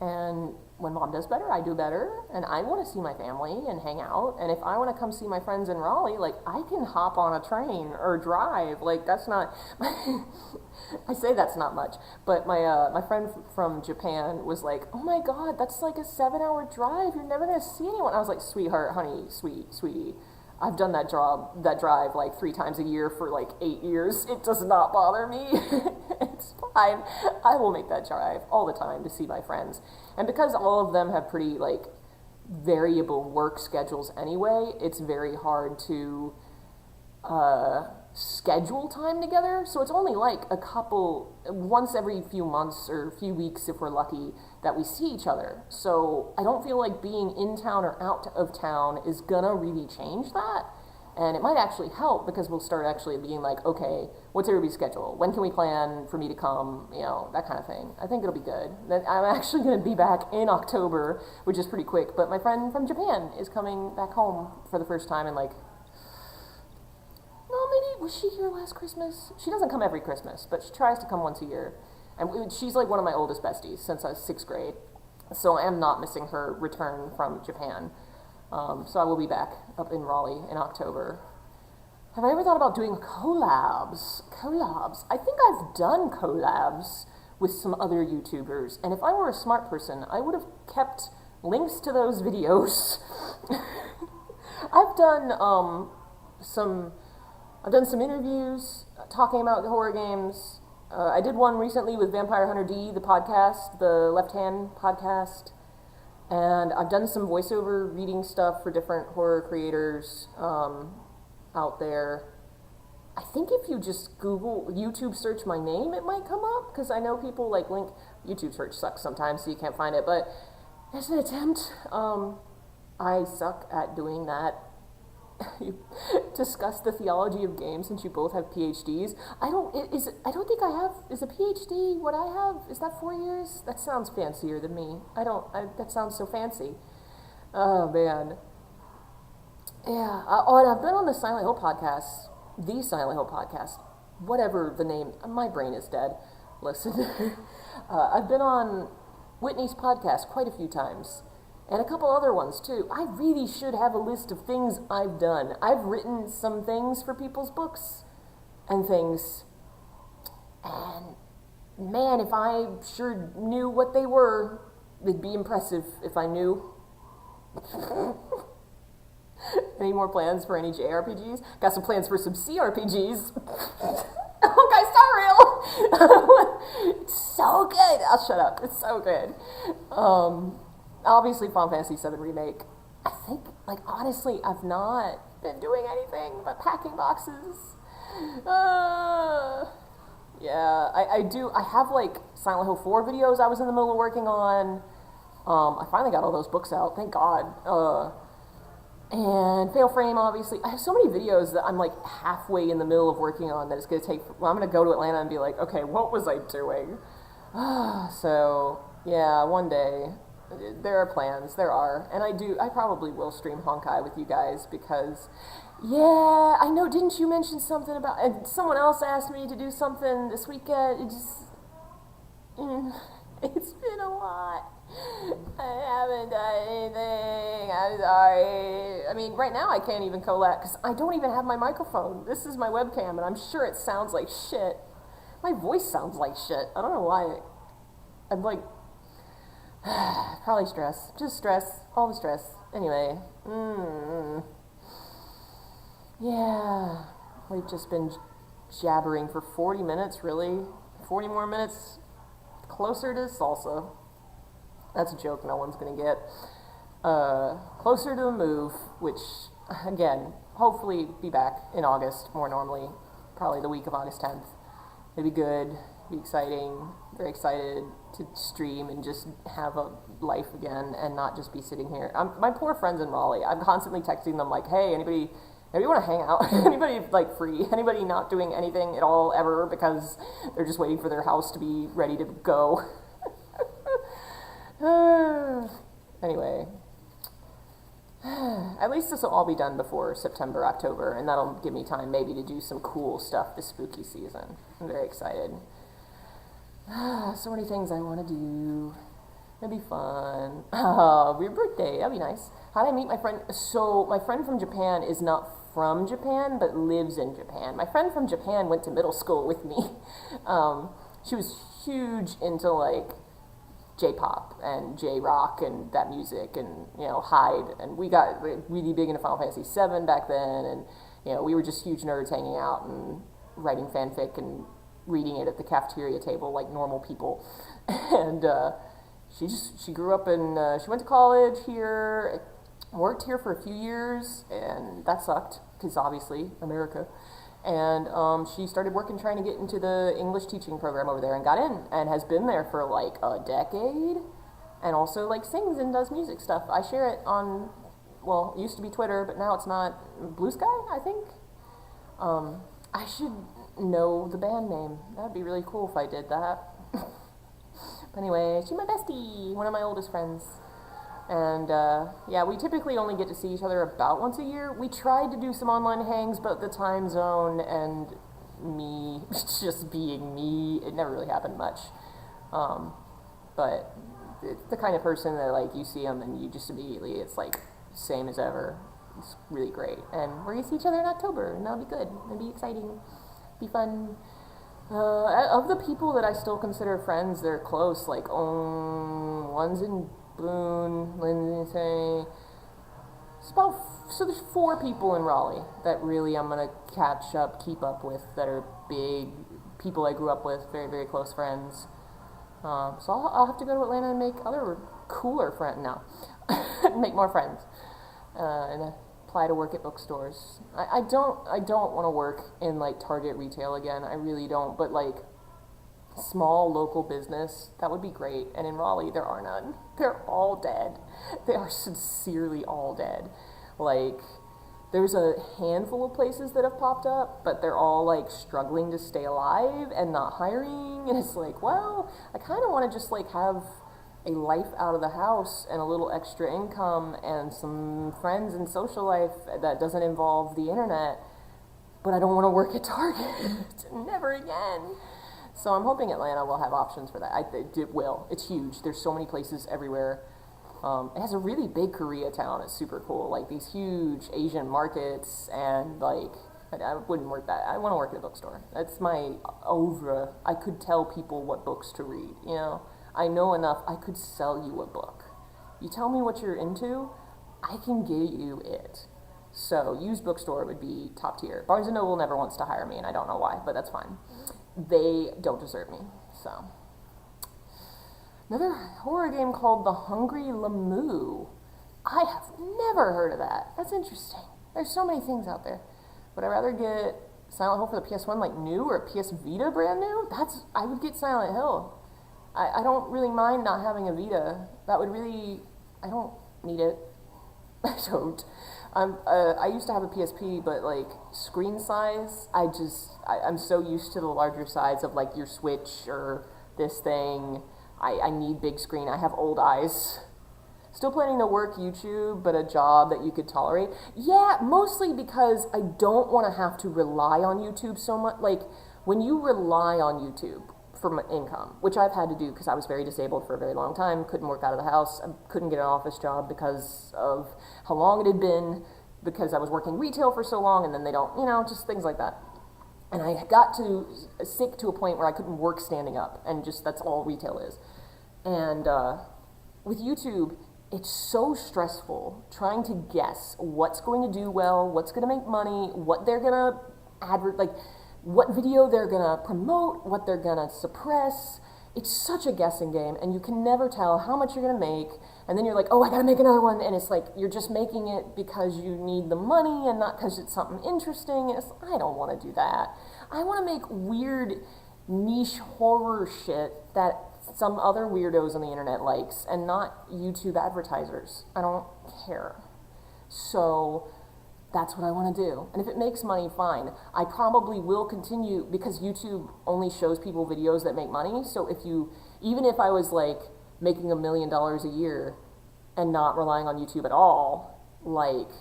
And when mom does better, I do better, and I want to see my family and hang out. And if I want to come see my friends in Raleigh, like, I can hop on a train or drive. Like, that's not, I say that's not much, but my friend from Japan was like, oh my God, that's like a 7-hour drive. You're never going to see anyone. I was like, sweetheart, honey, sweetie. I've done that drive like 3 times a year for like 8 years. It does not bother me. It's fine. I will make that drive all the time to see my friends. And because all of them have pretty like variable work schedules anyway, it's very hard to schedule time together. So it's only like once every few months or a few weeks if we're lucky that we see each other. So I don't feel like being in town or out of town is gonna really change that. And it might actually help because we'll start actually being like, okay, what's everybody's schedule? When can we plan for me to come? You know, that kind of thing. I think it'll be good. I'm actually going to be back in October, which is pretty quick. But my friend from Japan is coming back home for the first time in like, no, maybe, was she here last Christmas? She doesn't come every Christmas, but she tries to come once a year. And she's like one of my oldest besties since I was 6th grade. So I am not missing her return from Japan. So I will be back up in Raleigh in October. Have I ever thought about doing collabs? I think I've done collabs with some other YouTubers, and if I were a smart person, I would have kept links to those videos. I've done some interviews talking about horror games. I did one recently with Vampire Hunter D, the podcast, the Left Hand podcast. And I've done some voiceover reading stuff for different horror creators out there. I think if you just Google, YouTube search my name, it might come up, because I know people like link, YouTube search sucks sometimes, so you can't find it, but it's an attempt. I suck at doing that. You discuss the theology of games since you both have PhDs. I don't think I have, is a PhD what I have? Is that 4 years? That sounds fancier than me. That sounds so fancy. Oh, man. Yeah. And I've been on the Silent Hill podcast, whatever the name, my brain is dead. Listen. I've been on Whitney's podcast quite a few times. and a couple other ones too. I really should have a list of things I've done. I've written some things for people's books and things, and man, if I sure knew what they were, it'd be impressive if I knew. Any more plans for any JRPGs? Got some plans for some CRPGs. Honkai Star Rail! It's so good! I'll shut up. It's so good. Obviously, Final Fantasy XIV Remake. I think, like, honestly, I've not been doing anything but packing boxes. Yeah, I do. I have, like, Silent Hill 4 videos I was in the middle of working on. I finally got all those books out, thank God. And Fatal Frame, obviously. I have so many videos that I'm like halfway in the middle of working on that it's going to take, well, I'm going to go to Atlanta and be like, okay, what was I doing? So, yeah, one day, there are plans, there are. And I probably will stream Honkai with you guys because, yeah, I know, didn't you mention something about, and someone else asked me to do something this weekend. It just, it's been a lot. I haven't done anything. I'm sorry. I mean, right now I can't even collab because I don't even have my microphone. This is my webcam, and I'm sure it sounds like shit. My voice sounds like shit. I don't know why. I'm like, probably stress. Just stress. All the stress. Anyway. Yeah. We've just been jabbering for 40 minutes, really. 40 more minutes closer to salsa. That's a joke no one's going to get. Closer to the move, which, again, hopefully be back in August more normally, probably the week of August 10th. It'd be good, be exciting, very excited to stream and just have a life again and not just be sitting here. My poor friends in Raleigh, I'm constantly texting them like, hey, anybody want to hang out? Anybody like free? Anybody not doing anything at all ever because they're just waiting for their house to be ready to go? Anyway, at least this will all be done before September, October, and that'll give me time maybe to do some cool stuff this spooky season. I'm very excited. So many things I want to do. It'll be fun. Your birthday, that'd be nice. How did I meet my friend? So my friend from Japan is not from Japan, but lives in Japan. My friend from Japan went to middle school with me. She was huge into like J-pop and J-rock and that music and, you know, Hyde. And we got really big into Final Fantasy VII back then. And, you know, we were just huge nerds hanging out and writing fanfic and reading it at the cafeteria table like normal people. And she grew up in, she went to college here, worked here for a few years, and that sucked because obviously America. And she started working trying to get into the English teaching program over there and got in and has been there for like a decade and also like sings and does music stuff. I share it on, well, it used to be Twitter, but now it's not. Blue Sky, I think. I should know the band name. That'd be really cool if I did that. But anyway, she's my bestie, one of my oldest friends. And, yeah, we typically only get to see each other about once a year. We tried to do some online hangs, but the time zone and me just being me, it never really happened much. But it's the kind of person that, like, you see them and you just immediately, it's, like, same as ever. It's really great. And we're going to see each other in October, and that'll be good. It'll be exciting. Be fun. Of the people that I still consider friends, they're close. Like, one's in Boone, Lindsay. So there's 4 people in Raleigh that really I'm gonna keep up with, that are big people I grew up with, very, very close friends. So I'll have to go to Atlanta and make other cooler friends now, make more friends, and apply to work at bookstores. I don't want to work in like Target retail again. I really don't. But like small local business, that would be great. And in Raleigh, there are none. They're all dead. They are sincerely all dead. Like, there's a handful of places that have popped up, but they're all like struggling to stay alive and not hiring. And it's like, well, I kind of want to just like have a life out of the house and a little extra income and some friends and social life that doesn't involve the internet, but I don't want to work at Target. Never again. So I'm hoping Atlanta will have options for that. It will. It's huge. There's so many places everywhere. It has a really big Koreatown. It's super cool. Like these huge Asian markets, and like I wouldn't work that. I want to work at a bookstore. That's my oeuvre. I could tell people what books to read. You know, I know enough. I could sell you a book. You tell me what you're into, I can give you it. So used bookstore would be top tier. Barnes & Noble never wants to hire me, and I don't know why, but that's fine. They don't deserve me. So another horror game called The Hungry Lamoo. I have never heard of that. That's interesting. There's so many things out there. Would I rather get Silent Hill for the PS1 like new, or PS Vita brand new? I would get Silent Hill. I don't really mind not having a Vita. That would really, I don't need it. I don't. I used to have a PSP, but like screen size, I'm so used to the larger size of like your Switch or this thing. I need big screen. I have old eyes. Still planning to work YouTube, but a job that you could tolerate. Yeah, mostly because I don't want to have to rely on YouTube so much. Like, when you rely on YouTube for my income, which I've had to do because I was very disabled for a very long time, couldn't work out of the house, I couldn't get an office job because of how long it had been, because I was working retail for so long, and then they don't, you know, just things like that. And I got sick to a point where I couldn't work standing up, and just that's all retail is. And with YouTube, it's so stressful trying to guess what's going to do well, what's going to make money, what they're going to like what video they're going to promote, what they're going to suppress. It's such a guessing game, and you can never tell how much you're going to make, and then you're like, oh, I got to make another one, and it's like you're just making it because you need the money and not because it's something interesting. And I don't want to do that. I want to make weird niche horror shit that some other weirdos on the internet likes, and not YouTube advertisers. I don't care. So that's what I want to do. And if it makes money, fine. I probably will continue, because YouTube only shows people videos that make money. So even if I was like making $1 million a year and not relying on YouTube at all, like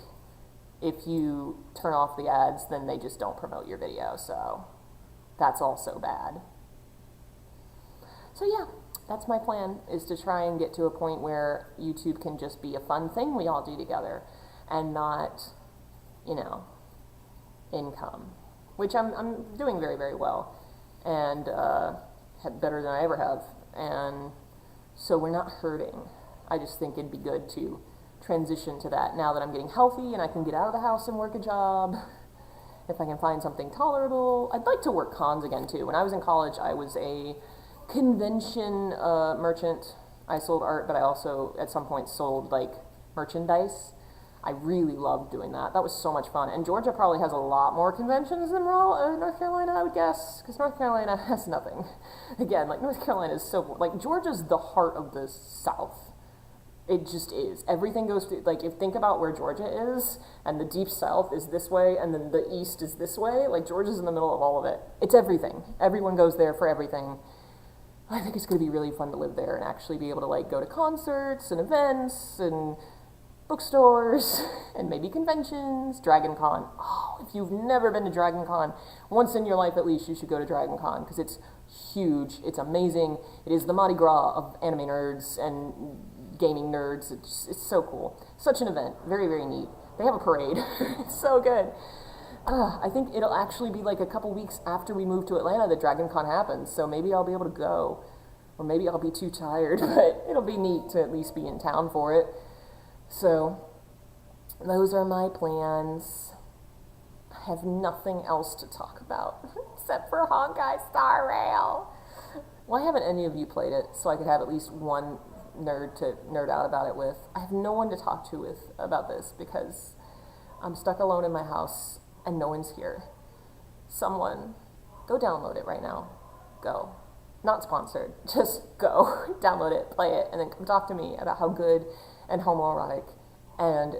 if you turn off the ads, then they just don't promote your video. So that's also bad. So yeah, that's my plan, is to try and get to a point where YouTube can just be a fun thing we all do together, and not, you know, income, which I'm doing very, very well, and better than I ever have, and so we're not hurting. I just think it'd be good to transition to that now that I'm getting healthy and I can get out of the house and work a job. If I can find something tolerable. I'd like to work cons again too. When I was in college, I was a convention merchant. I sold art, but I also at some point sold like merchandise. I really loved doing that. That was so much fun. And Georgia probably has a lot more conventions than North Carolina, I would guess, because North Carolina has nothing. Again, like North Carolina is so, like Georgia's the heart of the South. It just is. Everything goes through, like if think about where Georgia is, and the deep South is this way, and then the East is this way, like Georgia's in the middle of all of it. It's everything. Everyone goes there for everything. I think it's going to be really fun to live there and actually be able to like go to concerts and events and bookstores and maybe conventions. Dragon Con. Oh, if you've never been to Dragon Con, once in your life at least you should go to Dragon Con, because it's huge. It's amazing. It is the Mardi Gras of anime nerds and gaming nerds. It's so cool. Such an event. Very, very neat. They have a parade. It's so good. I think it'll actually be like a couple weeks after we move to Atlanta that Dragon Con happens, so maybe I'll be able to go. Or maybe I'll be too tired, but it'll be neat to at least be in town for it. So, those are my plans. I have nothing else to talk about, except for Honkai Star Rail. Why haven't any of you played it, so I could have at least one nerd to nerd out about it with? I have no one to talk to with about this, because I'm stuck alone in my house, and no one's here. Someone, go download it right now. Go. Not sponsored. Just go. Download it, play it, and then come talk to me about how good and homoerotic and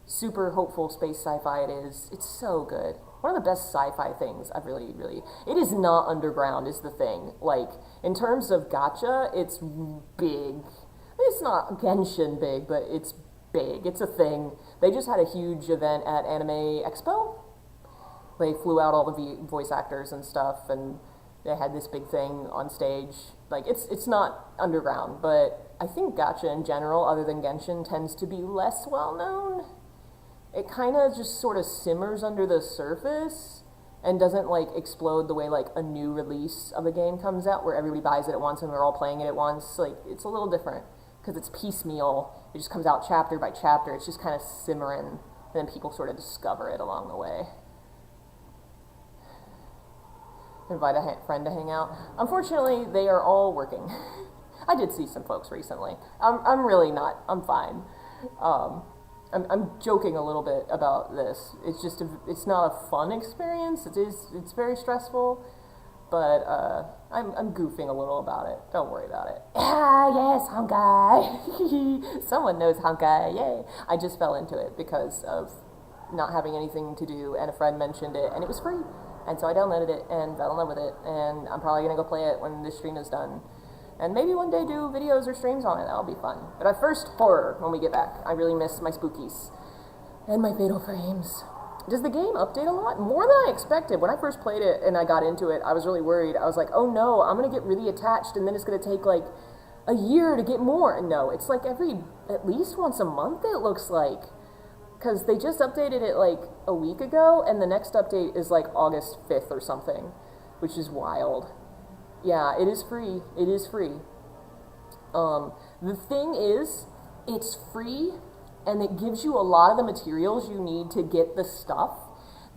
super hopeful space sci-fi it is. It's so good. One of the best sci-fi things I've really, it is not underground is the thing. Like, in terms of gacha, it's big. It's not Genshin big, but it's big. It's a thing. They just had a huge event at Anime Expo. They flew out all the voice actors and stuff, and they had this big thing on stage. Like, it's not underground, but I think Gacha in general, other than Genshin, tends to be less well known. It kind of just sort of simmers under the surface and doesn't like explode the way like a new release of a game comes out where everybody buys it at once and we're all playing it at once. Like, it's a little different because it's piecemeal. It just comes out chapter by chapter. It's just kind of simmering, and then people sort of discover it along the way. Invite a friend to hang out. Unfortunately, they are all working. I did see some folks recently. I'm really not. I'm fine. I'm joking a little bit about this. It's just it's not a fun experience. It's very stressful, but I'm goofing a little about it. Don't worry about it. Ah, yes, Honkai. Someone knows Honkai. Yay! I just fell into it because of not having anything to do, and a friend mentioned it, and it was free. And so I downloaded it and fell in love with it, and I'm probably going to go play it when this stream is done. And maybe one day do videos or streams on it. That'll be fun. But at first, horror when we get back. I really miss my spookies and my fatal frames. Does the game update a lot? More than I expected. When I first played it and I got into it, I was really worried. I was like, oh no, I'm going to get really attached, and then it's going to take like a year to get more. And no, it's like at least once a month it looks like. Because they just updated it like a week ago, and the next update is like August 5th or something, which is wild. Yeah, it is free. It is free. The thing is, it's free, and it gives you a lot of the materials you need to get the stuff.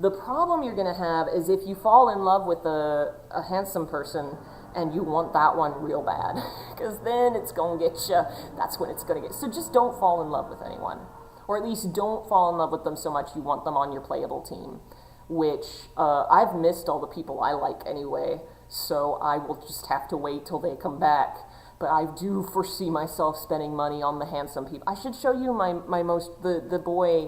The problem you're going to have is if you fall in love with a handsome person, and you want that one real bad, because then it's going to get you. That's when it's going to get. So just don't fall in love with anyone. Or at least don't fall in love with them so much you want them on your playable team, which I've missed all the people I like anyway, so I will just have to wait till they come back. But I do foresee myself spending money on the handsome people. I should show you the boy.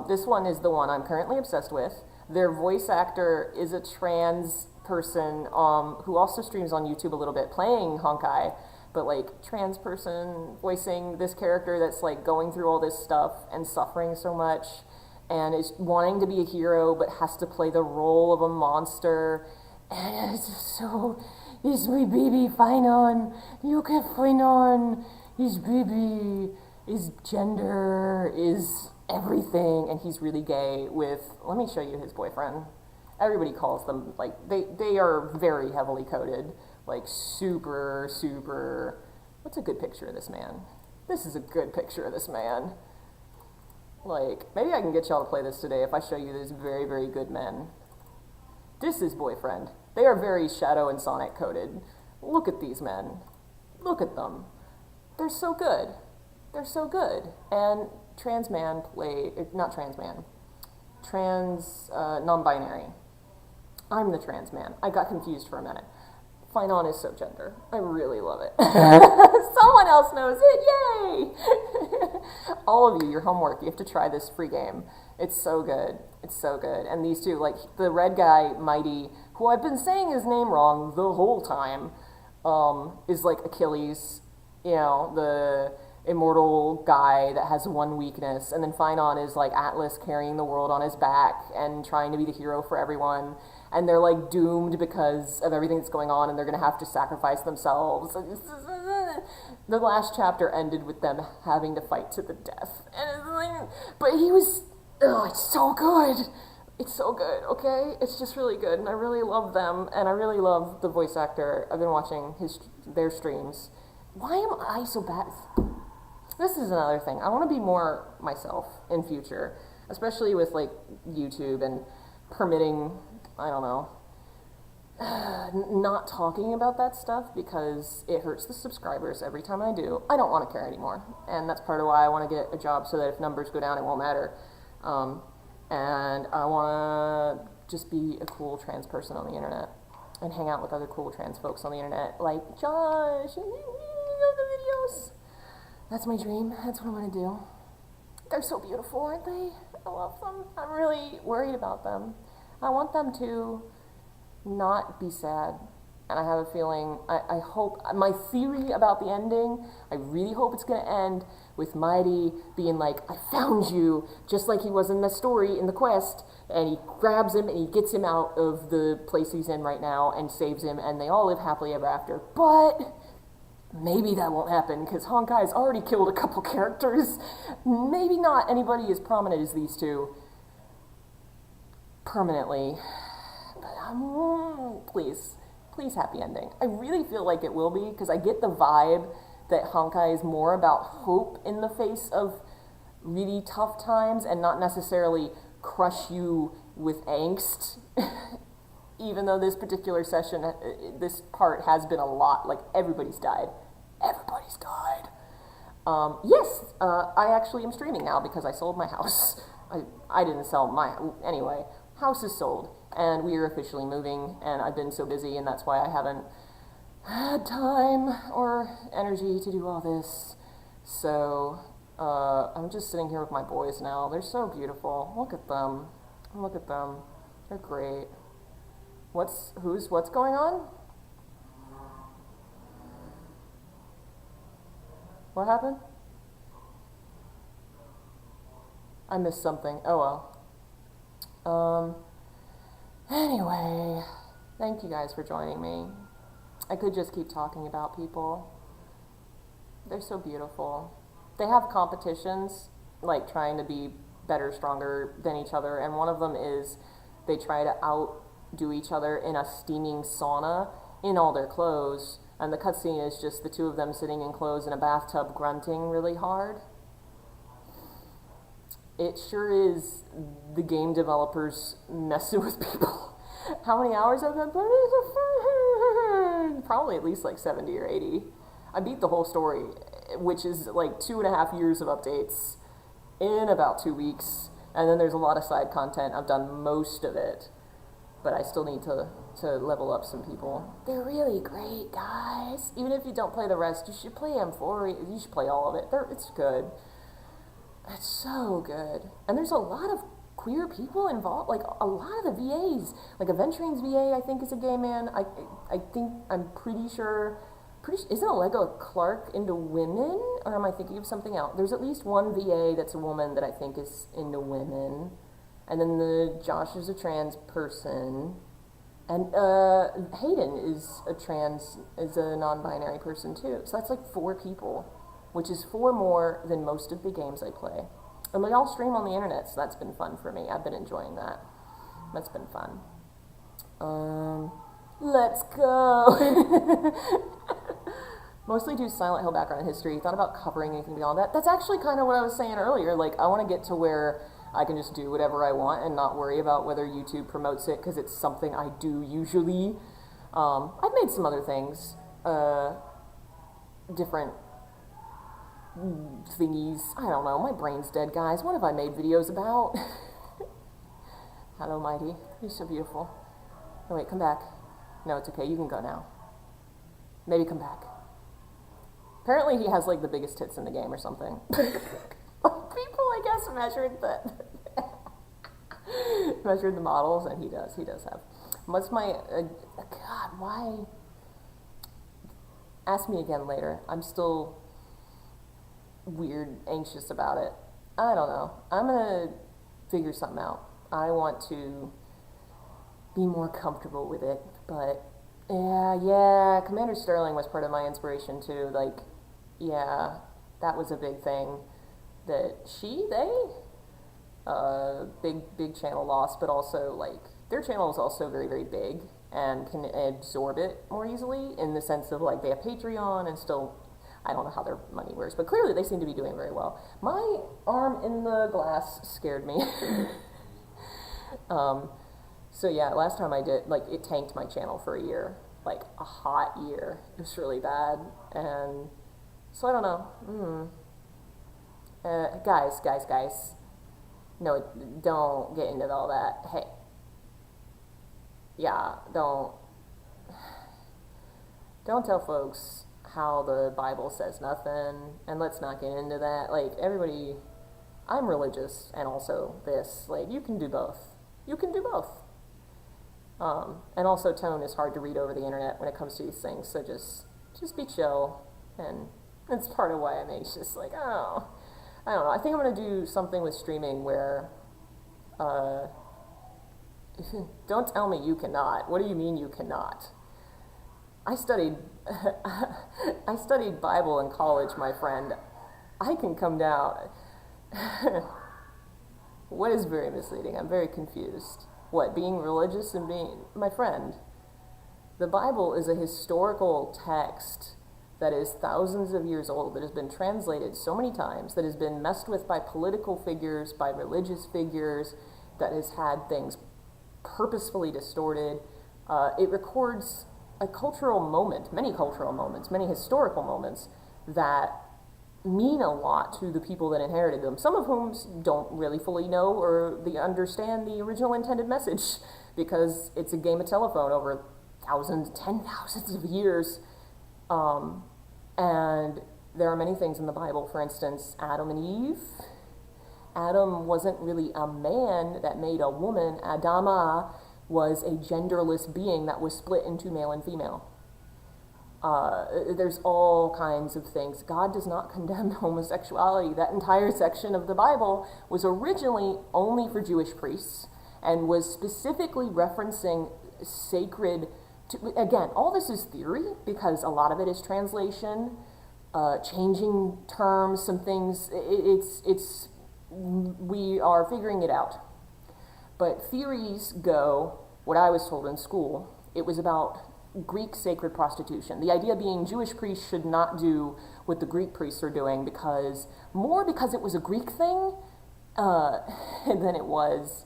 This one is the one I'm currently obsessed with. Their voice actor is a trans person who also streams on YouTube a little bit, playing Honkai. But like trans person voicing this character that's like going through all this stuff and suffering so much and is wanting to be a hero but has to play the role of a monster, and it's just so, is my baby fine on, you can fine on, his baby, his gender is everything, and he's really gay with, let me show you his boyfriend. Everybody calls them, like, they are very heavily coded. Like, super, super... What's a good picture of this man? This is a good picture of this man. Like, maybe I can get y'all to play this today if I show you these very, very good men. This is boyfriend. They are very Shadow and Sonic coded. Look at these men. Look at them. They're so good. They're so good. And trans man played... Not trans man. Trans... non-binary. I'm the trans man. I got confused for a minute. Fine on is so gender. I really love it. Someone else knows it. Yay! All of you, your homework, you have to try this free game. It's so good. It's so good. And these two, like the red guy, Mighty, who I've been saying his name wrong the whole time, is like Achilles, you know, the immortal guy that has one weakness. And then Finon is like Atlas carrying the world on his back and trying to be the hero for everyone. And they're like doomed because of everything that's going on, and they're going to have to sacrifice themselves. The last chapter ended with them having to fight to the death. But he was, it's so good. It's so good, okay? It's just really good, and I really love them, and I really love the voice actor. I've been watching their streams. Why am I so bad? This is another thing. I want to be more myself in future, especially with like YouTube and permitting, I don't know, not talking about that stuff because it hurts the subscribers every time I do. I don't want to care anymore, and that's part of why I want to get a job so that if numbers go down, it won't matter. And I want to just be a cool trans person on the internet and hang out with other cool trans folks on the internet, like Josh and the videos. That's my dream. That's what I want to do. They're so beautiful, aren't they? I love them. I'm really worried about them. I want them to not be sad And I have a feeling, I hope, my theory about the ending, I really hope it's going to end with Mighty being like, I found you, just like he was in the story, in the quest, and he grabs him and he gets him out of the place he's in right now and saves him, and they all live happily ever after. But maybe that won't happen, because Honkai's already killed a couple characters. Maybe not anybody as prominent as these two. Permanently. But please happy ending. I really feel like it will be, because I get the vibe that Honkai is more about hope in the face of really tough times and not necessarily crush you with angst. Even though this particular session, this part has been a lot, like everybody's died. Everybody's died. Yes, I actually am streaming now because I sold my house. I didn't sell my, anyway, house is sold. And we are officially moving, and I've been so busy, and that's why I haven't had time or energy to do all this. So, I'm just sitting here with my boys now. They're so beautiful. Look at them. Look at them. They're great. What's going on? What happened? I missed something. Oh well. Anyway, thank you guys for joining me. I could just keep talking about people. They're so beautiful. They have competitions, like trying to be better, stronger than each other, and one of them is they try to outdo each other in a steaming sauna in all their clothes, and the cutscene is just the two of them sitting in clothes in a bathtub grunting really hard. It sure is the game developers messing with people. How many hours have I been playing? Probably at least like 70 or 80. I beat the whole story, which is like 2.5 years of updates in about 2 weeks. And then there's a lot of side content. I've done most of it, but I still need to level up some people. They're really great, guys. Even if you don't play the rest, you should play M4. You should play all of it. It's good. It's so good. And there's a lot of queer people involved, like a lot of the VAs, like Aventuring's VA, I think, is a gay man. I'm pretty sure, isn't Allegra Clark into women? Or am I thinking of something else? There's at least one VA that's a woman that I think is into women. And then Josh is a trans person. And Hayden is a non-binary person too. So that's like 4 people, which is 4 more than most of the games I play. And they all stream on the internet, so that's been fun for me. I've been enjoying that. That's been fun. Let's go. Mostly do Silent Hill background history. Thought about covering anything beyond that. That's actually kind of what I was saying earlier. Like, I want to get to where I can just do whatever I want and not worry about whether YouTube promotes it, because it's something I do usually. I've made some other things. Different thingies. I don't know. My brain's dead, guys. What have I made videos about? Hello, Mighty. You're so beautiful. Oh, wait, come back. No, it's okay. You can go now. Maybe come back. Apparently he has, like, the biggest tits in the game or something. People, I guess, measured the models, and he does have. What's my, God, why? Ask me again later. I'm still weird, anxious about it. I don't know. I'm gonna figure something out. I want to be more comfortable with it, but yeah, Commander Sterling was part of my inspiration too. Like, yeah, that was a big thing that big channel loss, but also like their channel is also very, very big and can absorb it more easily in the sense of like they have Patreon and still, I don't know how their money works, but clearly they seem to be doing very well. My arm in the glass scared me. So yeah, last time I did, like, it tanked my channel for a year, like a hot year. It was really bad, and so I don't know. Guys. No, don't get into all that. Hey, yeah, don't tell folks how the Bible says nothing, and let's not get into that. Like, everybody, I'm religious and also this. Like, you can do both. You can do both. And also tone is hard to read over the internet when it comes to these things, so just be chill, and that's part of why I'm anxious, like, oh, I don't know, I think I'm going to do something with streaming where, don't tell me you cannot. What do you mean you cannot? I studied Bible in college, my friend. I can come down. What is very misleading? I'm very confused. What, being religious and being... My friend, the Bible is a historical text that is thousands of years old, that has been translated so many times, that has been messed with by political figures, by religious figures, that has had things purposefully distorted. It records a cultural moment, many cultural moments, many historical moments that mean a lot to the people that inherited them, some of whom don't really fully know or understand the original intended message, because it's a game of telephone over thousands, 10,000s of years. And there are many things in the Bible, for instance, Adam and Eve. Adam wasn't really a man that made a woman. Adama was a genderless being that was split into male and female. There's all kinds of things. God does not condemn homosexuality. That entire section of the Bible was originally only for Jewish priests and was specifically referencing sacred... Again, all this is theory because a lot of it is translation, changing terms, some things. We are figuring it out. But theories go, what I was told in school, it was about Greek sacred prostitution. The idea being Jewish priests should not do what the Greek priests are doing because it was a Greek thing than it was.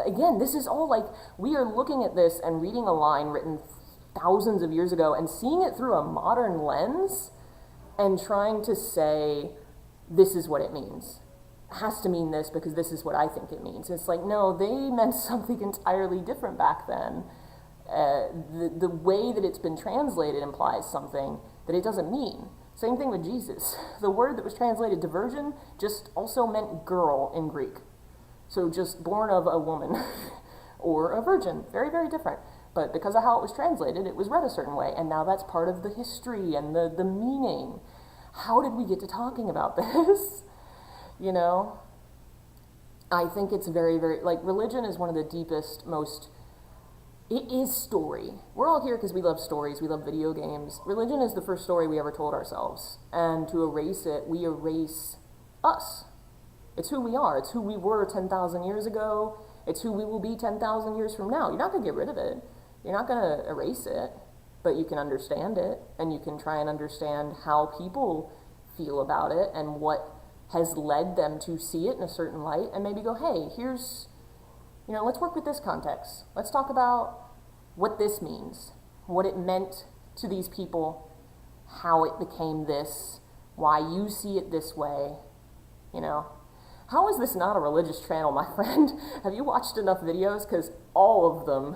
Again, this is all like, we are looking at this and reading a line written thousands of years ago and seeing it through a modern lens and trying to say, this is what it means. It has to mean this because this is what I think it means. It's like, no, they meant something entirely different back then. The way that it's been translated implies something that it doesn't mean. Same thing with Jesus. The word that was translated to virgin just also meant girl in Greek. So just born of a woman or a virgin. Very, very different. But because of how it was translated, it was read a certain way. And now that's part of the history and the meaning. How did we get to talking about this? You know? I think it's very, very, like, religion is one of the deepest, most... It is story. We're all here because we love stories, we love video games. Religion is the first story we ever told ourselves. And to erase it, we erase us. It's who we are. It's who we were 10,000 years ago. It's who we will be 10,000 years from now. You're not going to get rid of it. You're not going to erase it, but you can understand it, and you can try and understand how people feel about it and what has led them to see it in a certain light, and maybe go, hey, here's... You know, let's work with this context. Let's talk about what this means, what it meant to these people, how it became this, why you see it this way, you know. How is this not a religious channel, my friend? Have you watched enough videos? Because all of them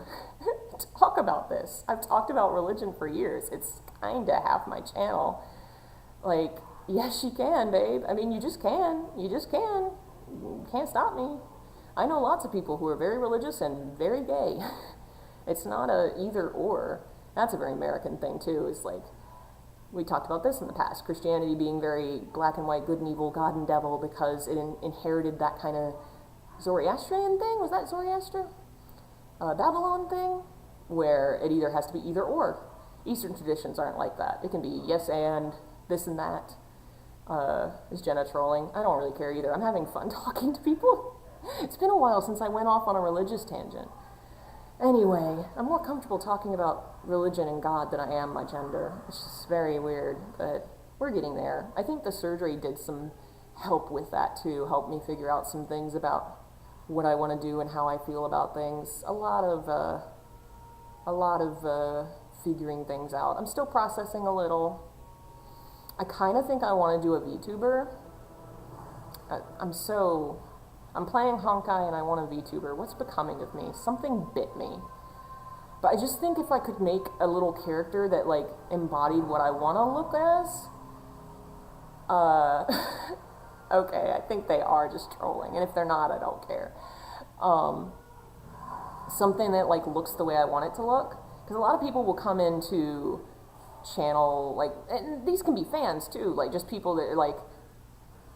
talk about this. I've talked about religion for years. It's kind of half my channel. Like, yes, you can, babe. I mean, you just can. You just can. You can't stop me. I know lots of people who are very religious and very gay. It's not a either or. That's a very American thing too, is like, we talked about this in the past, Christianity being very black and white, good and evil, God and devil, because it inherited that kind of Zoroastrian thing, was that Zoroaster? Babylon thing, where it either has to be either or. Eastern traditions aren't like that. It can be yes and, this and that. Is Jenna trolling? I don't really care either. I'm having fun talking to people. It's been a while since I went off on a religious tangent. Anyway, I'm more comfortable talking about religion and God than I am my gender. It's just very weird, but we're getting there. I think the surgery did some help with that too, help me figure out some things about what I want to do and how I feel about things. A lot of figuring things out. I'm still processing a little. I kind of think I want to do a VTuber. I'm playing Honkai and I want a VTuber. What's becoming of me? Something bit me. But I just think if I could make a little character that, like, embodied what I want to look as, okay, I think they are just trolling. And if they're not, I don't care. something that like looks the way I want it to look. Because a lot of people will come into channel, like, and these can be fans too, like just people that are like,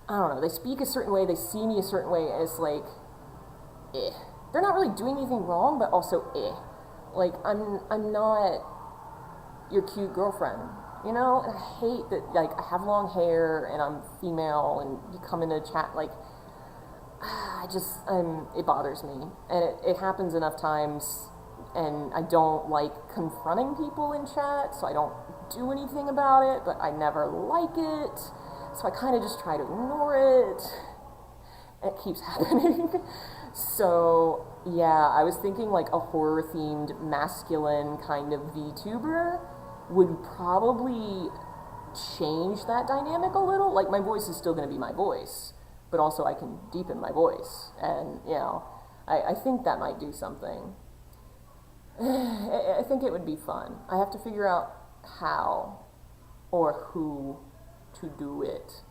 I don't know, they speak a certain way, they see me a certain way, and it's like, eh. They're not really doing anything wrong, but also eh. Like, I'm not your cute girlfriend, you know? And I hate that, like, I have long hair, and I'm female, and you come into chat, like, it bothers me. And it happens enough times, and I don't like confronting people in chat, so I don't do anything about it, but I never like it, so I kind of just try to ignore it. And it keeps happening. So, yeah, I was thinking like a horror-themed masculine kind of VTuber would probably change that dynamic a little. Like, my voice is still going to be my voice, but also I can deepen my voice. And, you know, I think that might do something. I think it would be fun. I have to figure out how or who to do it.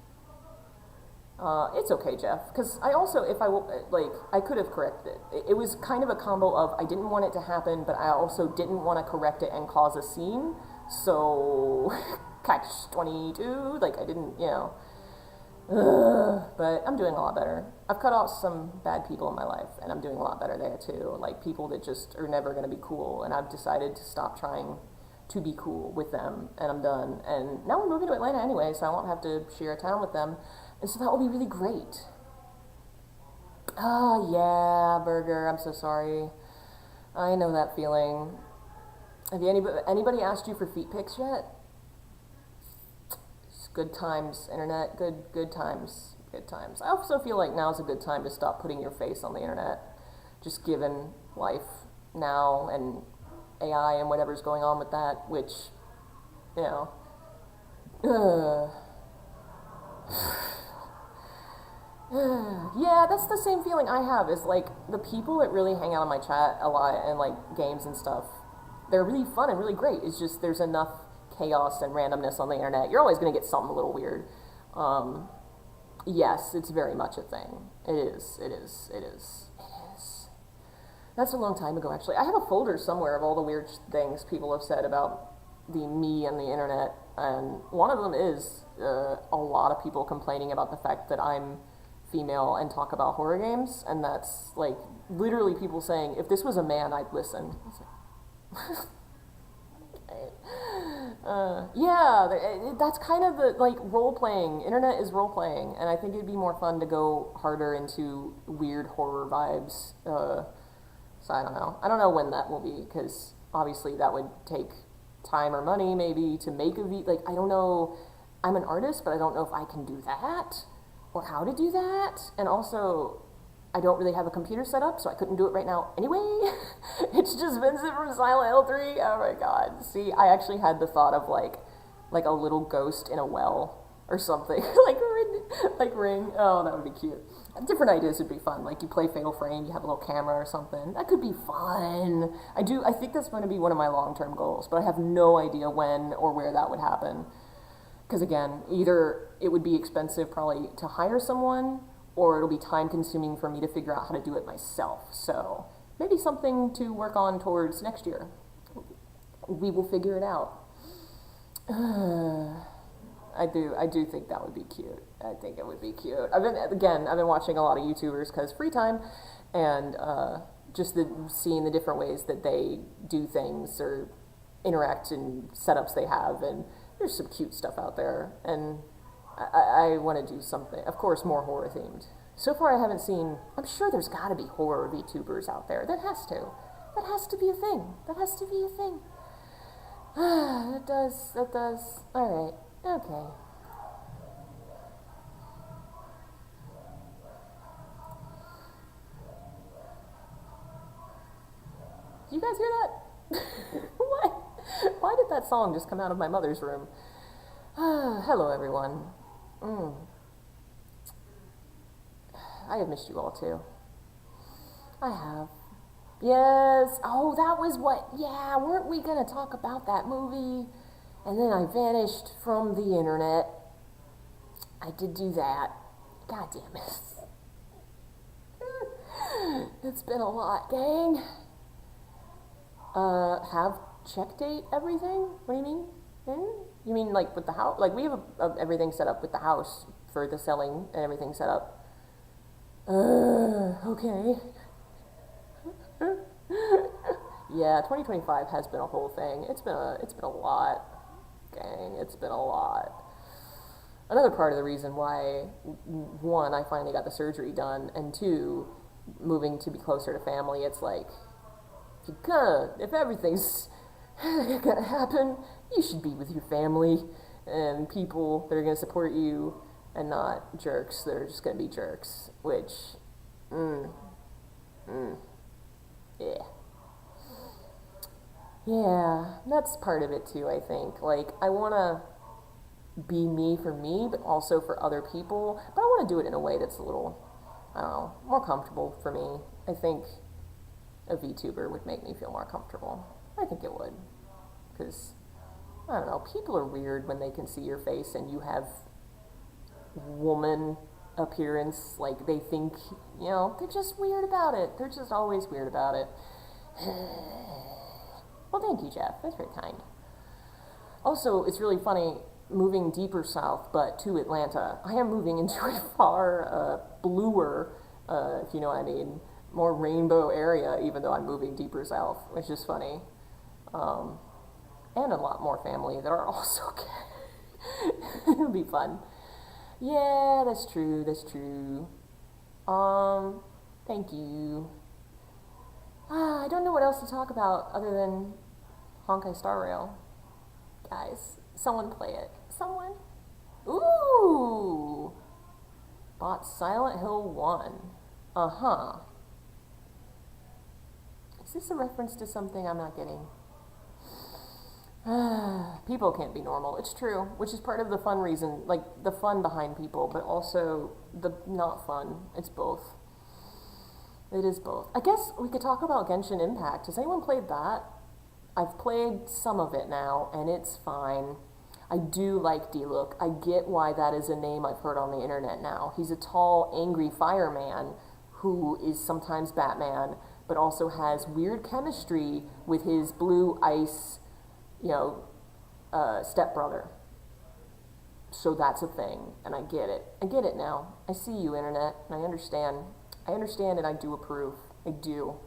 It's okay, Jeff, because I also, I could have corrected it. It was kind of a combo of I didn't want it to happen, but I also didn't want to correct it and cause a scene, so catch 22, like I didn't, you know. But I'm doing a lot better. I've cut off some bad people in my life, and I'm doing a lot better there too, like people that just are never going to be cool, and I've decided to stop trying to be cool with them, and I'm done. And now we're moving to Atlanta anyway, so I won't have to share a town with them. And so that will be really great. Oh, yeah, Burger, I'm so sorry. I know that feeling. Have anybody asked you for feet pics yet? It's good times, internet, good times, good times. I also feel like now's a good time to stop putting your face on the internet, just given life now and AI and whatever's going on with that, which, you know, yeah, that's the same feeling I have, is like the people that really hang out in my chat a lot and like games and stuff, they're really fun and really great. It's just there's enough chaos and randomness on the internet. You're always going to get something a little weird. Yes, it's very much a thing. It is. That's a long time ago, actually. I have a folder somewhere of all the weird things people have said about the me and the internet, and one of them is a lot of people complaining about the fact that I'm female and talk about horror games, and that's like literally people saying, if this was a man, I'd listen. Yeah, that's kind of the, like, role-playing. Internet is role-playing, and I think it'd be more fun to go harder into weird horror vibes. So I don't know. I don't know when that will be, because obviously that would take time or money maybe to make like, I don't know. I'm an artist, but I don't know if I can do that or how to do that. And also, I don't really have a computer set up, so I couldn't do it right now anyway. It's just Vincent from Silent Hill 3. Oh my god. See, I actually had the thought of like a little ghost in a well or something. like Ring. Oh, that would be cute. Different ideas would be fun. Like you play Fatal Frame, you have a little camera or something. That could be fun. I think that's going to be one of my long-term goals, but I have no idea when or where that would happen. Because again, either it would be expensive probably to hire someone, or it'll be time-consuming for me to figure out how to do it myself. So maybe something to work on towards next year. We will figure it out. I do think that would be cute. I think it would be cute. I've been watching a lot of YouTubers because free time, and just seeing the different ways that they do things or interact in setups they have, and there's some cute stuff out there, and I want to do something, of course, more horror themed. So far I haven't seen, I'm sure there's got to be horror VTubers out there. That has to be a thing. That does. Alright, okay. Do you guys hear that? What? Why did that song just come out of my mother's room? Hello, everyone. I have missed you all, too. I have. Yes. Oh, that was what... Yeah, weren't we going to talk about that movie? And then I vanished from the internet. I did do that. God damn it. It's been a lot, gang. Have check date everything? What do you mean? You mean like with the house? Like we have everything set up with the house for the selling and everything set up. Okay. Yeah, 2025 has been a whole thing. It's been a lot. Gang, it's been a lot. Another part of the reason why, one, I finally got the surgery done, and two, moving to be closer to family, it's like, if everything's gonna happen, you should be with your family and people that are gonna support you and not jerks that are just gonna be jerks, which, yeah. Yeah, that's part of it too, I think. Like, I wanna be me for me, but also for other people, but I wanna do it in a way that's a little, I don't know, more comfortable for me. I think a VTuber would make me feel more comfortable. I think it would. Because, I don't know, people are weird when they can see your face and you have woman appearance. Like, they think, you know, they're just weird about it. They're just always weird about it. Well, thank you, Jeff. That's very kind. Also, it's really funny moving deeper south, but to Atlanta. I am moving into a far bluer, if you know what I mean, more rainbow area, even though I'm moving deeper south, which is funny. And a lot more family that are also gay. It'll be fun. Yeah, that's true, that's true. Thank you. I don't know what else to talk about other than Honkai Star Rail. Guys, someone play it. Someone? Ooh! Bought Silent Hill 1. Uh-huh. Is this a reference to something I'm not getting? People can't be normal. It's true, which is part of the fun reason, like the fun behind people, but also the not fun. It's both. It is both. I guess we could talk about Genshin Impact. Has anyone played that? I've played some of it now, and it's fine. I do like D-Look. I get why that is a name I've heard on the internet now. He's a tall, angry fireman who is sometimes Batman, but also has weird chemistry with his blue ice, you know, stepbrother. So that's a thing, and I get it. I get it now. I see you, internet, and I understand. I understand and I do approve. I do.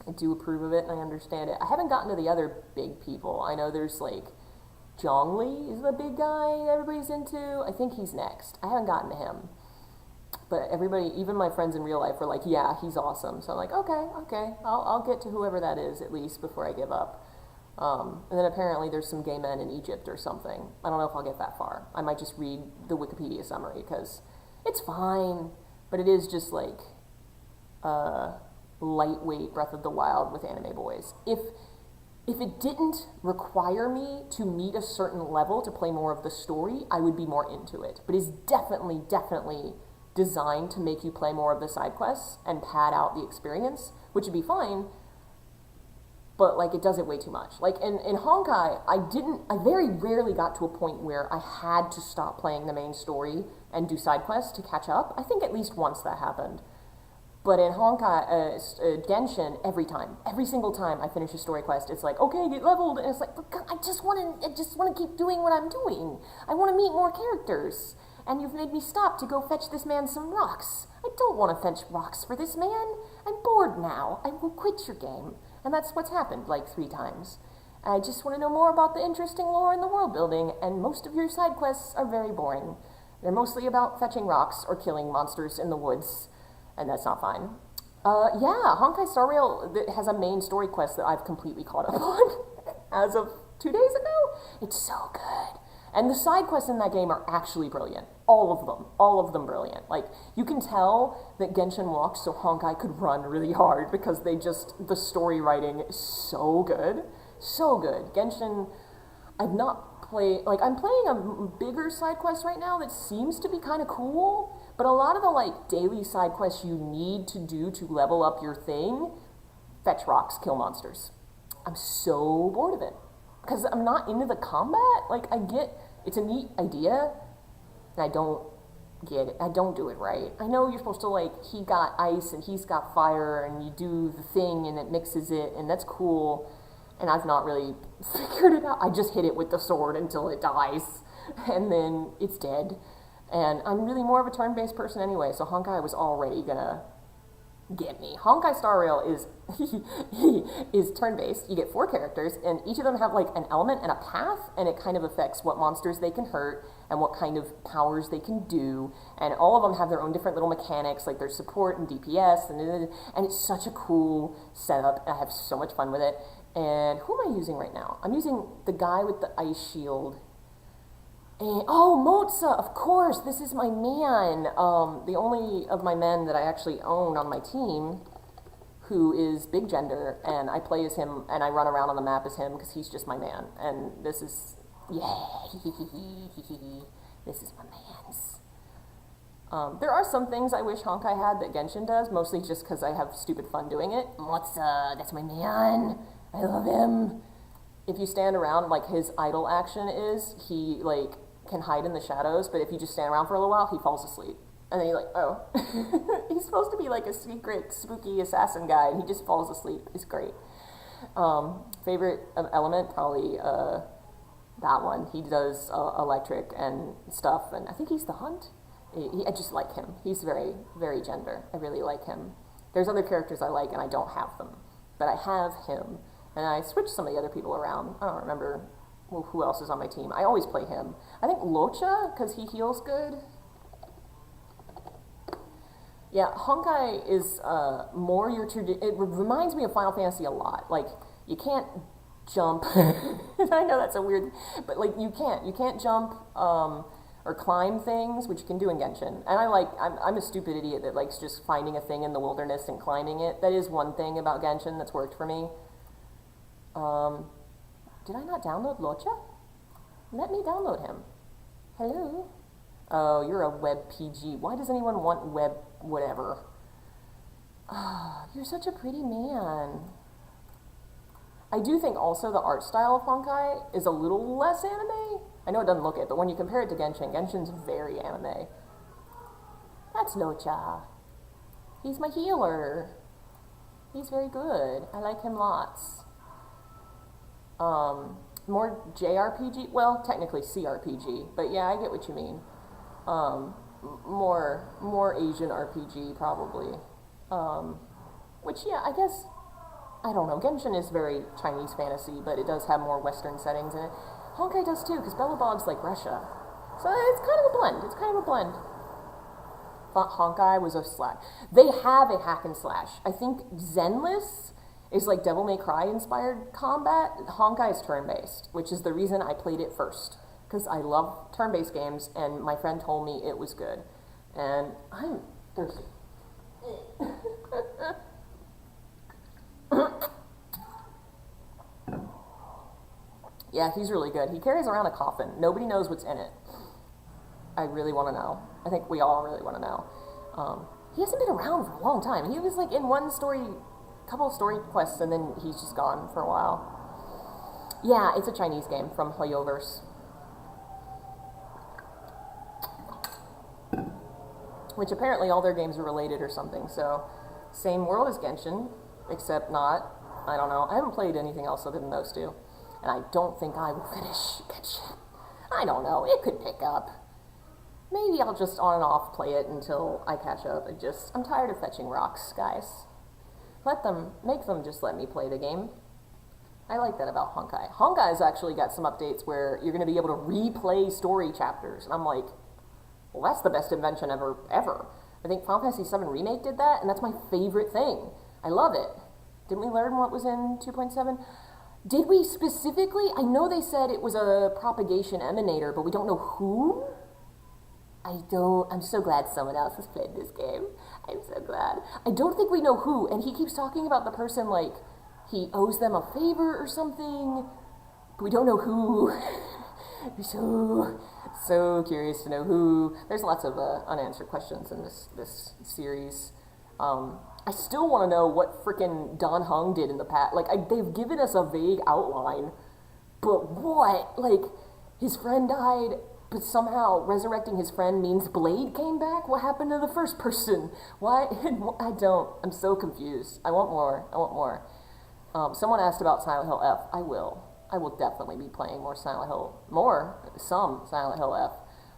I do approve of it and I understand it. I haven't gotten to the other big people. I know there's like Zhongli is the big guy everybody's into. I think he's next. I haven't gotten to him. But everybody, even my friends in real life, were like, yeah, he's awesome. So I'm like, okay, I'll get to whoever that is at least before I give up. And then apparently there's some gay men in Egypt or something. I don't know if I'll get that far. I might just read the Wikipedia summary because it's fine. But it is just like lightweight Breath of the Wild with anime boys. If it didn't require me to meet a certain level to play more of the story, I would be more into it. But it's definitely designed to make you play more of the side quests and pad out the experience, which would be fine, but like it does it way too much. Like in Honkai, I very rarely got to a point where I had to stop playing the main story and do side quests to catch up. I think at least once that happened. But in Honkai, Genshin, every single time I finish a story quest, it's like, okay, get leveled, and it's like, I just want to keep doing what I'm doing. I want to meet more characters, and you've made me stop to go fetch this man some rocks. I don't want to fetch rocks for this man. I'm bored now. I will quit your game. And that's what's happened like 3 times. I just want to know more about the interesting lore and the world building, and most of your side quests are very boring. They're mostly about fetching rocks or killing monsters in the woods. And that's not fine. Yeah, Honkai Star Rail has a main story quest that I've completely caught up on as of 2 days ago. It's so good. And the side quests in that game are actually brilliant. All of them brilliant. Like, you can tell that Genshin walked so Honkai could run really hard because the story writing is so good. So good. Genshin, I've not played, like, I'm playing a bigger side quest right now that seems to be kind of cool. But a lot of the, like, daily side quests you need to do to level up your thing, fetch rocks, kill monsters. I'm so bored of it. Because I'm not into the combat. Like, I get, it's a neat idea, and I don't get it. I don't do it right. I know you're supposed to, like, he got ice and he's got fire, and you do the thing, and it mixes it, and that's cool. and I've not really figured it out. I just hit it with the sword until it dies, and then it's dead. And I'm really more of a turn-based person anyway, so Honkai was already gonna get me. Honkai Star Rail is is turn-based. You get 4 characters, and each of them have like an element and a path, and it kind of affects what monsters they can hurt and what kind of powers they can do. And all of them have their own different little mechanics, like there's support and DPS, and it's such a cool setup. I have so much fun with it. And who am I using right now? I'm using the guy with the ice shield. And, oh, Motza, of course, this is my man. The only of my men that I actually own on my team who is big gender, and I play as him, and I run around on the map as him because he's just my man. And this is, yeah, this is my man's. There are some things I wish Honkai had that Genshin does, mostly just because I have stupid fun doing it. Motza, that's my man. I love him. If you stand around, like his idle action is, he like can hide in the shadows, but if you just stand around for a little while, he falls asleep. And then you're like, oh. He's supposed to be like a secret, spooky assassin guy, and he just falls asleep. It's great. Favorite element, probably that one. He does electric and stuff, and I think he's the hunt. I just like him. He's very, very gender. I really like him. There's other characters I like, and I don't have them, but I have him. And I switched some of the other people around. I don't remember who else is on my team. I always play him. I think Locha, because he heals good. Yeah, Honkai is more your tradition. It reminds me of Final Fantasy a lot. Like, you can't jump. I know that's a weird, but like you can't jump or climb things, which you can do in Genshin. And I'm a stupid idiot that likes just finding a thing in the wilderness and climbing it. That is one thing about Genshin that's worked for me. Did I not download Locha? Let me download him. Hello? Oh, you're a web PG. Why does anyone want web whatever? Oh, you're such a pretty man. I do think also the art style of Honkai is a little less anime. I know it doesn't look it, but when you compare it to Genshin, Genshin's very anime. That's Locha. He's my healer. He's very good. I like him lots. More JRPG, well, technically CRPG, but yeah, I get what you mean. More Asian RPG, probably. Which, yeah, I guess, I don't know, Genshin is very Chinese fantasy, but it does have more Western settings in it. Honkai does too, because Belobog's like Russia. So it's kind of a blend. Honkai was a slash. They have a hack and slash. I think Zenless is like Devil May Cry inspired combat. Honkai is turn-based, which is the reason I played it first, because I love turn-based games, and my friend told me it was good. And I'm thirsty. Yeah, he's really good. He carries around a coffin. Nobody knows what's in it. I really want to know. I think we all really want to know. He hasn't been around for a long time. He was like in couple of story quests, and then he's just gone for a while. Yeah, it's a Chinese game from Hoyoverse. Which apparently all their games are related or something, so same world as Genshin, except not. I don't know. I haven't played anything else other than those two, and I don't think I will finish Genshin. I don't know. It could pick up. Maybe I'll just on and off play it until I catch up. I'm tired of fetching rocks, guys. Make them just let me play the game. I like that about Honkai. Honkai's actually got some updates where you're going to be able to replay story chapters. And I'm like, well, that's the best invention ever. I think Final Fantasy VII Remake did that, and that's my favorite thing. I love it. Didn't we learn what was in 2.7? Did we specifically? I know they said it was a propagation emanator, but we don't know who. I'm so glad someone else has played this game. I'm so glad. I don't think we know who, and he keeps talking about the person like he owes them a favor or something, but we don't know who. So curious to know who. There's lots of unanswered questions in this series. I still want to know what frickin' Don Hung did in the past. Like, they've given us a vague outline, but what? Like, his friend died, but somehow resurrecting his friend means Blade came back? What happened to the first person? Why? I'm so confused. I want more. Someone asked about Silent Hill F. I will. I will definitely be playing more Silent Hill. Some Silent Hill F.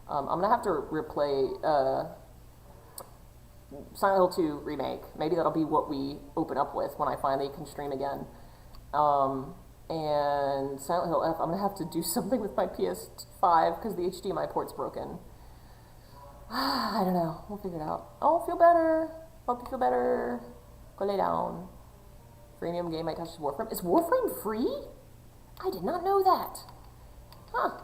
I'm going to have to replay Silent Hill 2 Remake. Maybe that'll be what we open up with when I finally can stream again. And Silent Hill F, I'm going to have to do something with my PS5 because the HDMI port's broken. I don't know. We'll figure it out. Oh, feel better. Hope you feel better. Go lay down. Premium game might touch Warframe. Is Warframe free? I did not know that. Huh.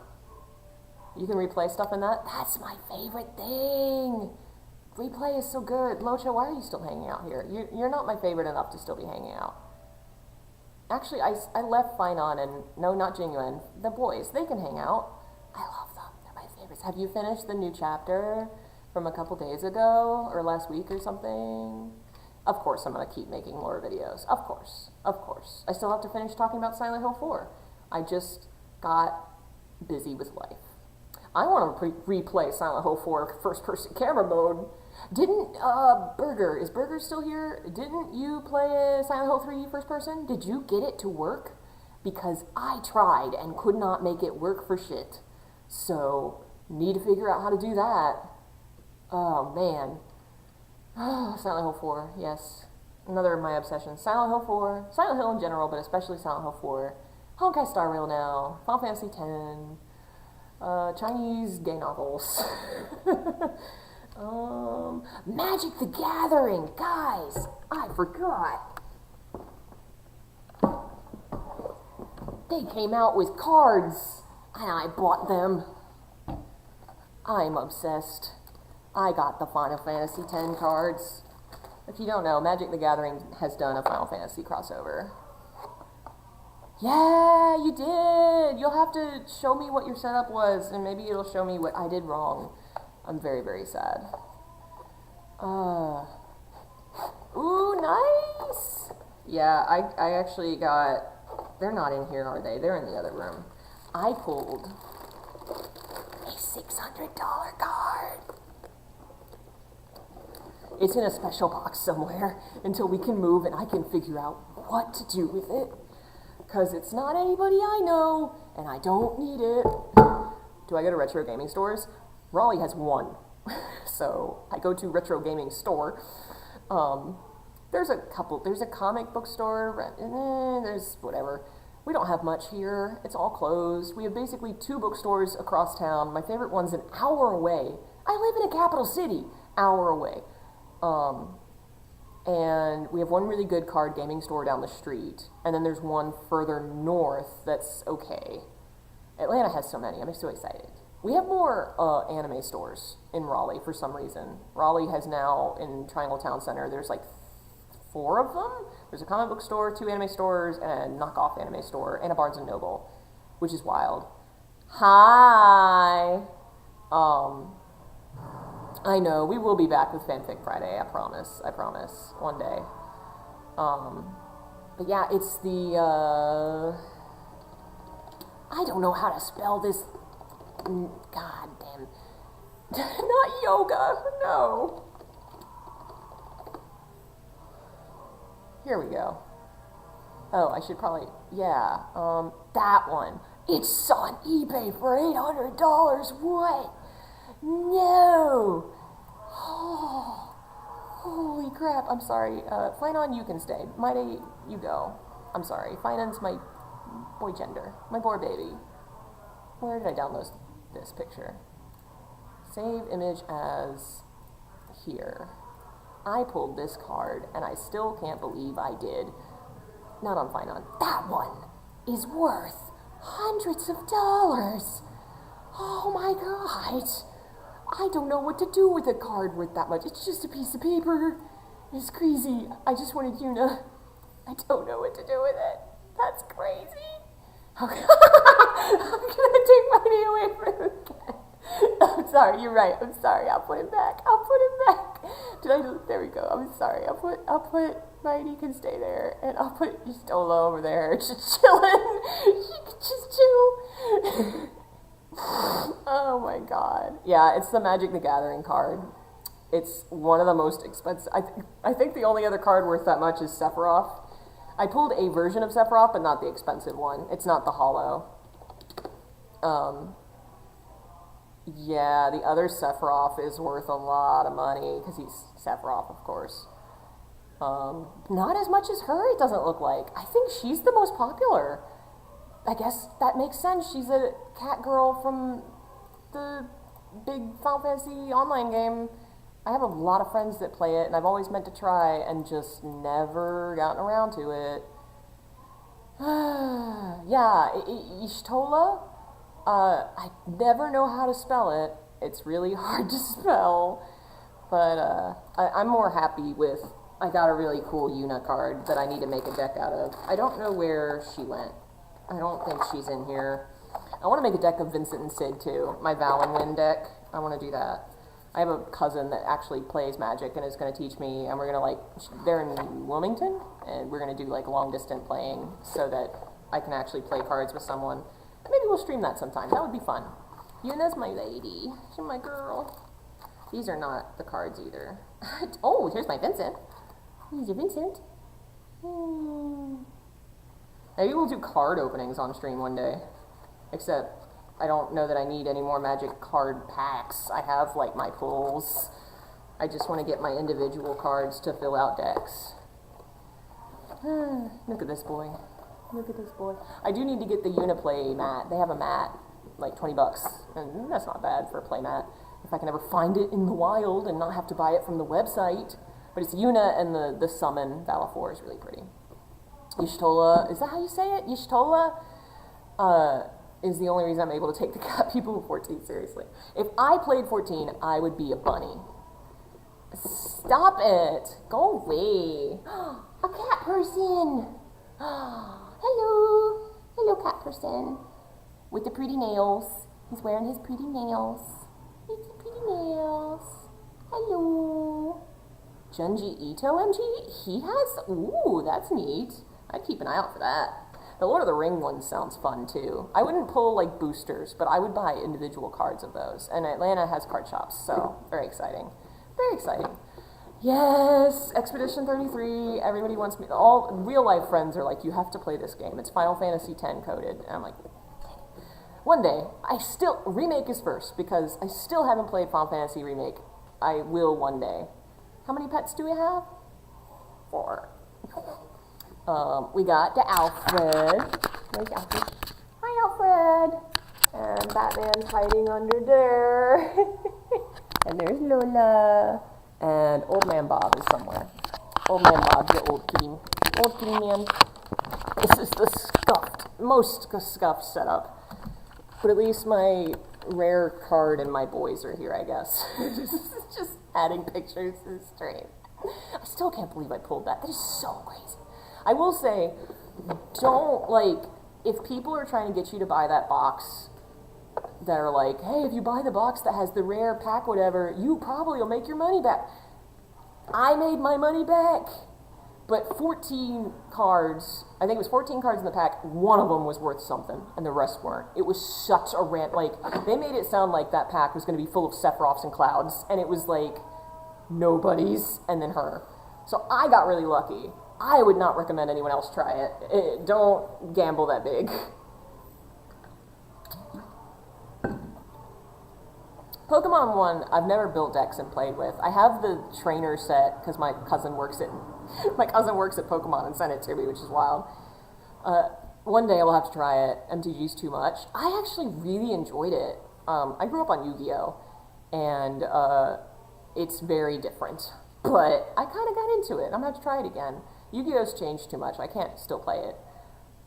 You can replay stuff in that? That's my favorite thing. Replay is so good. Locha, why are you still hanging out here? You're not my favorite enough to still be hanging out. Actually, I left Finon and, no, not Genuine. The boys, they can hang out. I love them. They're my favorites. Have you finished the new chapter from a couple days ago or last week or something? Of course, I'm going to keep making lore videos. Of course. Of course. I still have to finish talking about Silent Hill 4. I just got busy with life. I want to replay Silent Hill 4 first-person camera mode. Didn't, is Burger still here? Didn't you play Silent Hill 3 first-person? Did you get it to work? Because I tried and could not make it work for shit. So, need to figure out how to do that. Oh, man. Silent Hill 4, yes. Another of my obsessions. Silent Hill 4. Silent Hill in general, but especially Silent Hill 4. Honkai Star Rail now. Final Fantasy X. Chinese gay novels. Magic the Gathering. Guys, I forgot. They came out with cards, and I bought them. I'm obsessed. I got the Final Fantasy X cards. If you don't know, Magic the Gathering has done a Final Fantasy crossover. Yeah, you did! You'll have to show me what your setup was, and maybe it'll show me what I did wrong. I'm very, very sad. Ooh, nice! Yeah, I actually got... They're not in here, are they? They're in the other room. I pulled a $600 card. It's in a special box somewhere until we can move and I can figure out what to do with it. Because it's not anybody I know, and I don't need it. Do I go to retro gaming stores? Raleigh has one. So I go to retro gaming store. There's a comic book store, there's whatever. We don't have much here. It's all closed. We have basically 2 bookstores across town. My favorite one's an hour away. I live in a capital city, hour away. And we have one really good card gaming store down the street, and then there's one further north that's okay. Atlanta has so many. I'm so excited. We have more anime stores in Raleigh for some reason. Raleigh has now, in Triangle Town Center, there's like 4 of them. There's a comic book store, 2 anime stores, and a knockoff anime store, and a Barnes & Noble, which is wild. Hi! I know, we will be back with Fanfic Friday, I promise, one day. But yeah, it's the, I don't know how to spell this, god damn, not yoga, no. Here we go. Oh, I should probably, yeah, that one. It's on eBay for $800, what? No! Oh, holy crap, I'm sorry. Finon, you can stay. Mighty, you go. I'm sorry. Finon's my boy gender. My boy baby. Where did I download this picture? Save image as here. I pulled this card, and I still can't believe I did. Not on Finon. That one is worth hundreds of dollars. Oh my god. I don't know what to do with a card worth that much. It's just a piece of paper. It's crazy. I just wanted you to... I don't know what to do with it. That's crazy. I'm gonna take money away from him again. I'm sorry, you're right. I'm sorry. I'll put it back. There we go. I'm sorry. I'll put Mighty can stay there, and I'll put Stola over there, just chilling. She can just chill. Oh my god. Yeah, it's the Magic the Gathering card. It's one of the most expensive. I think the only other card worth that much is Sephiroth. I pulled a version of Sephiroth, but not the expensive one. It's not the hollow. Yeah, the other Sephiroth is worth a lot of money, because he's Sephiroth, of course. Not as much as her, it doesn't look like. I think she's the most popular. I guess that makes sense. She's a cat girl from the big Final Fantasy online game. I have a lot of friends that play it, and I've always meant to try, and just never gotten around to it. Yeah, Y'shtola. I never know how to spell it. It's really hard to spell. But I'm more happy with, I got a really cool Yuna card that I need to make a deck out of. I don't know where she went. I don't think she's in here. I want to make a deck of Vincent and Sid too. My Val and Win deck. I want to do that. I have a cousin that actually plays Magic and is going to teach me, and we're going to they're in Wilmington, and we're going to do long distance playing so that I can actually play cards with someone. Maybe we'll stream that sometime. That would be fun. Yuna's my lady. She's my girl. These are not the cards either. Oh, here's my Vincent. Here's your Vincent. Maybe we'll do card openings on stream one day. Except, I don't know that I need any more Magic card packs. I have, my pulls. I just want to get my individual cards to fill out decks. Look at this boy. Look at this boy. I do need to get the Uniplay mat. They have a mat, $20, and that's not bad for a play mat. If I can ever find it in the wild and not have to buy it from the website. But it's Yuna, and the summon Valafor is really pretty. Y'shtola, is that how you say it? Y'shtola is the only reason I'm able to take the cat people 14 seriously. If I played 14, I would be a bunny. Stop it. Go away. A cat person. Hello. Hello, cat person. With the pretty nails. He's wearing his pretty nails. It's the pretty nails. Hello. Junji Ito MG? He has? Ooh, that's neat. I'd keep an eye out for that. The Lord of the Ring one sounds fun, too. I wouldn't pull, boosters, but I would buy individual cards of those. And Atlanta has card shops, so very exciting. Very exciting. Yes, Expedition 33, everybody wants me, all real-life friends are like, you have to play this game. It's Final Fantasy X coded. And I'm like, one day, Remake is first, because I still haven't played Final Fantasy Remake. I will one day. How many pets do we have? 4. We got the Alfred. Where's Alfred? Hi, Alfred. And Batman's hiding under there. And there's Lola. And Old Man Bob is somewhere. Old Man Bob's the old kitty man. This is the most scuffed setup. But at least my rare card and my boys are here, I guess. just adding pictures to the stream. I still can't believe I pulled that. That is so crazy. I will say, if people are trying to get you to buy that box, that are like, hey, if you buy the box that has the rare pack, whatever, you probably will make your money back. I made my money back. But 14 cards, I think it was 14 cards in the pack, one of them was worth something, and the rest weren't. It was such a rant, they made it sound like that pack was going to be full of Sephiroths and Clouds, and it was nobody's, and then her. So I got really lucky. I would not recommend anyone else try it. Don't gamble that big. Pokemon 1, I've never built decks and played with. I have the trainer set, because my cousin works at Pokemon and sent it to me, which is wild. One day I will have to try it. MTG's too much. I actually really enjoyed it. I grew up on Yu-Gi-Oh! And it's very different. But I kind of got into it. I'm going to have to try it again. Yu-Gi-Oh's changed too much. I can't still play it.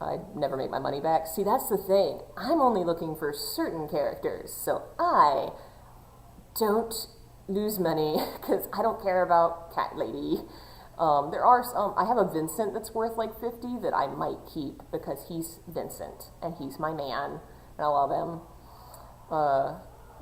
I'd never make my money back. See, that's the thing. I'm only looking for certain characters, so I don't lose money, because I don't care about Cat Lady. There are some, I have a Vincent that's worth 50 that I might keep, because he's Vincent, and he's my man, and I love him.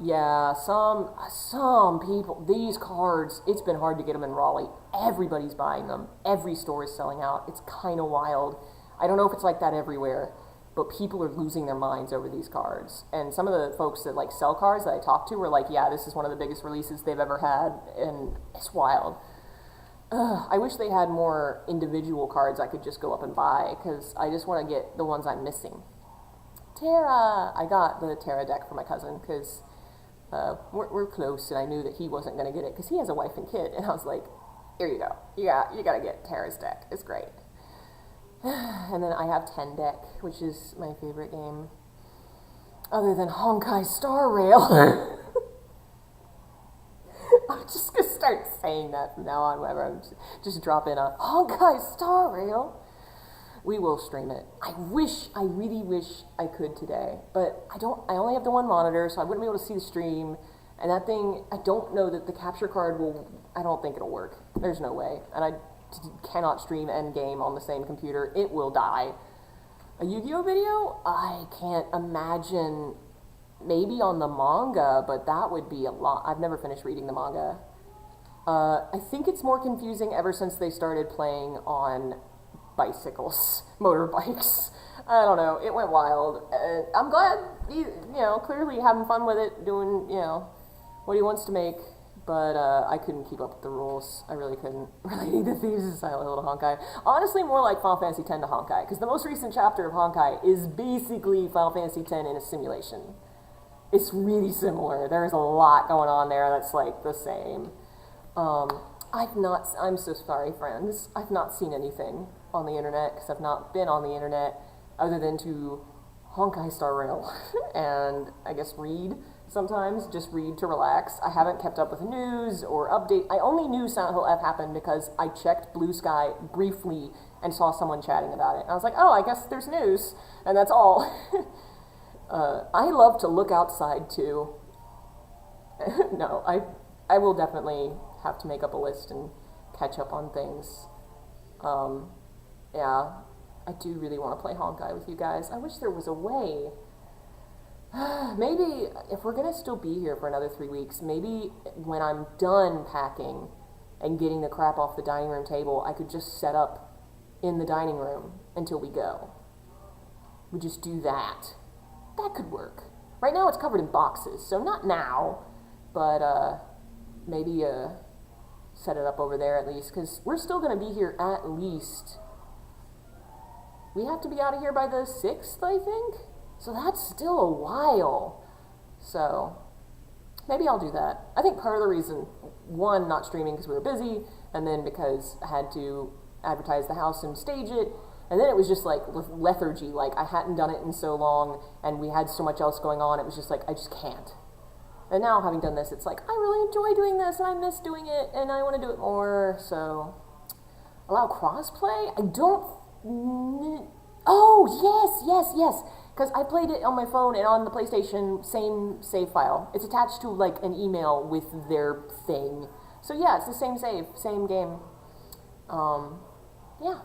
Yeah, some people, these cards, it's been hard to get them in Raleigh. Everybody's buying them. Every store is selling out. It's kind of wild. I don't know if it's like that everywhere, but people are losing their minds over these cards. And some of the folks that sell cards that I talked to were like, yeah, this is one of the biggest releases they've ever had, and it's wild. I wish they had more individual cards I could just go up and buy, because I just want to get the ones I'm missing. Terra! I got the Terra deck for my cousin, because we're close, and I knew that he wasn't going to get it, because he has a wife and kid, and I was like, here you go. You got to get Terra's deck. It's great. And then I have 10 deck, which is my favorite game, other than Honkai Star Rail. I'm just going to start saying that from now on, whenever I'm just drop in a Honkai Star Rail. We will stream it. I really wish I could today, but I only have the one monitor, so I wouldn't be able to see the stream, and that thing, I don't know that the capture card I don't think it'll work. There's no way, and I cannot stream Endgame on the same computer. It will die. A Yu-Gi-Oh video? I can't imagine. Maybe on the manga, but that would be a lot. I've never finished reading the manga. I think it's more confusing ever since they started playing on bicycles, motorbikes. I don't know. It went wild. I'm glad he's, clearly having fun with it, doing, what he wants to make. But I couldn't keep up with the rules. I really couldn't. Relating to Thieves is Silent Hill to Honkai. Honestly, more like Final Fantasy X to Honkai, because the most recent chapter of Honkai is basically Final Fantasy X in a simulation. It's really similar. There's a lot going on there that's like the same. I'm so sorry, friends. I've not seen anything on the internet, because I've not been on the internet other than to Honkai Star Rail and I guess read sometimes, just read to relax. I haven't kept up with news or update. I only knew Silent Hill F happened because I checked Blue Sky briefly and saw someone chatting about it. And I was like, oh, I guess there's news, and that's all. I love to look outside too. No, I will definitely have to make up a list and catch up on things. Yeah, I do really want to play Honkai with you guys. I wish there was a way. Maybe if we're gonna still be here for another 3 weeks, maybe when I'm done packing and getting the crap off the dining room table, I could just set up in the dining room until we go. We just do that. That could work. Right now it's covered in boxes, so not now, but maybe set it up over there at least, because we're still going to be here at least. We have to be out of here by the 6th, I think? So that's still a while. So maybe I'll do that. I think part of the reason, one, not streaming because we were busy, and then because I had to advertise the house and stage it. And then it was just like lethargy, like I hadn't done it in so long, and we had so much else going on, it was just like, I just can't. And now, having done this, it's like, I really enjoy doing this, and I miss doing it, and I want to do it more, so. Allow crossplay? I don't. Oh, yes. Because I played it on my phone and on the PlayStation, same save file. It's attached to, like, an email with their thing. So, yeah, it's the same save, same game. Yeah,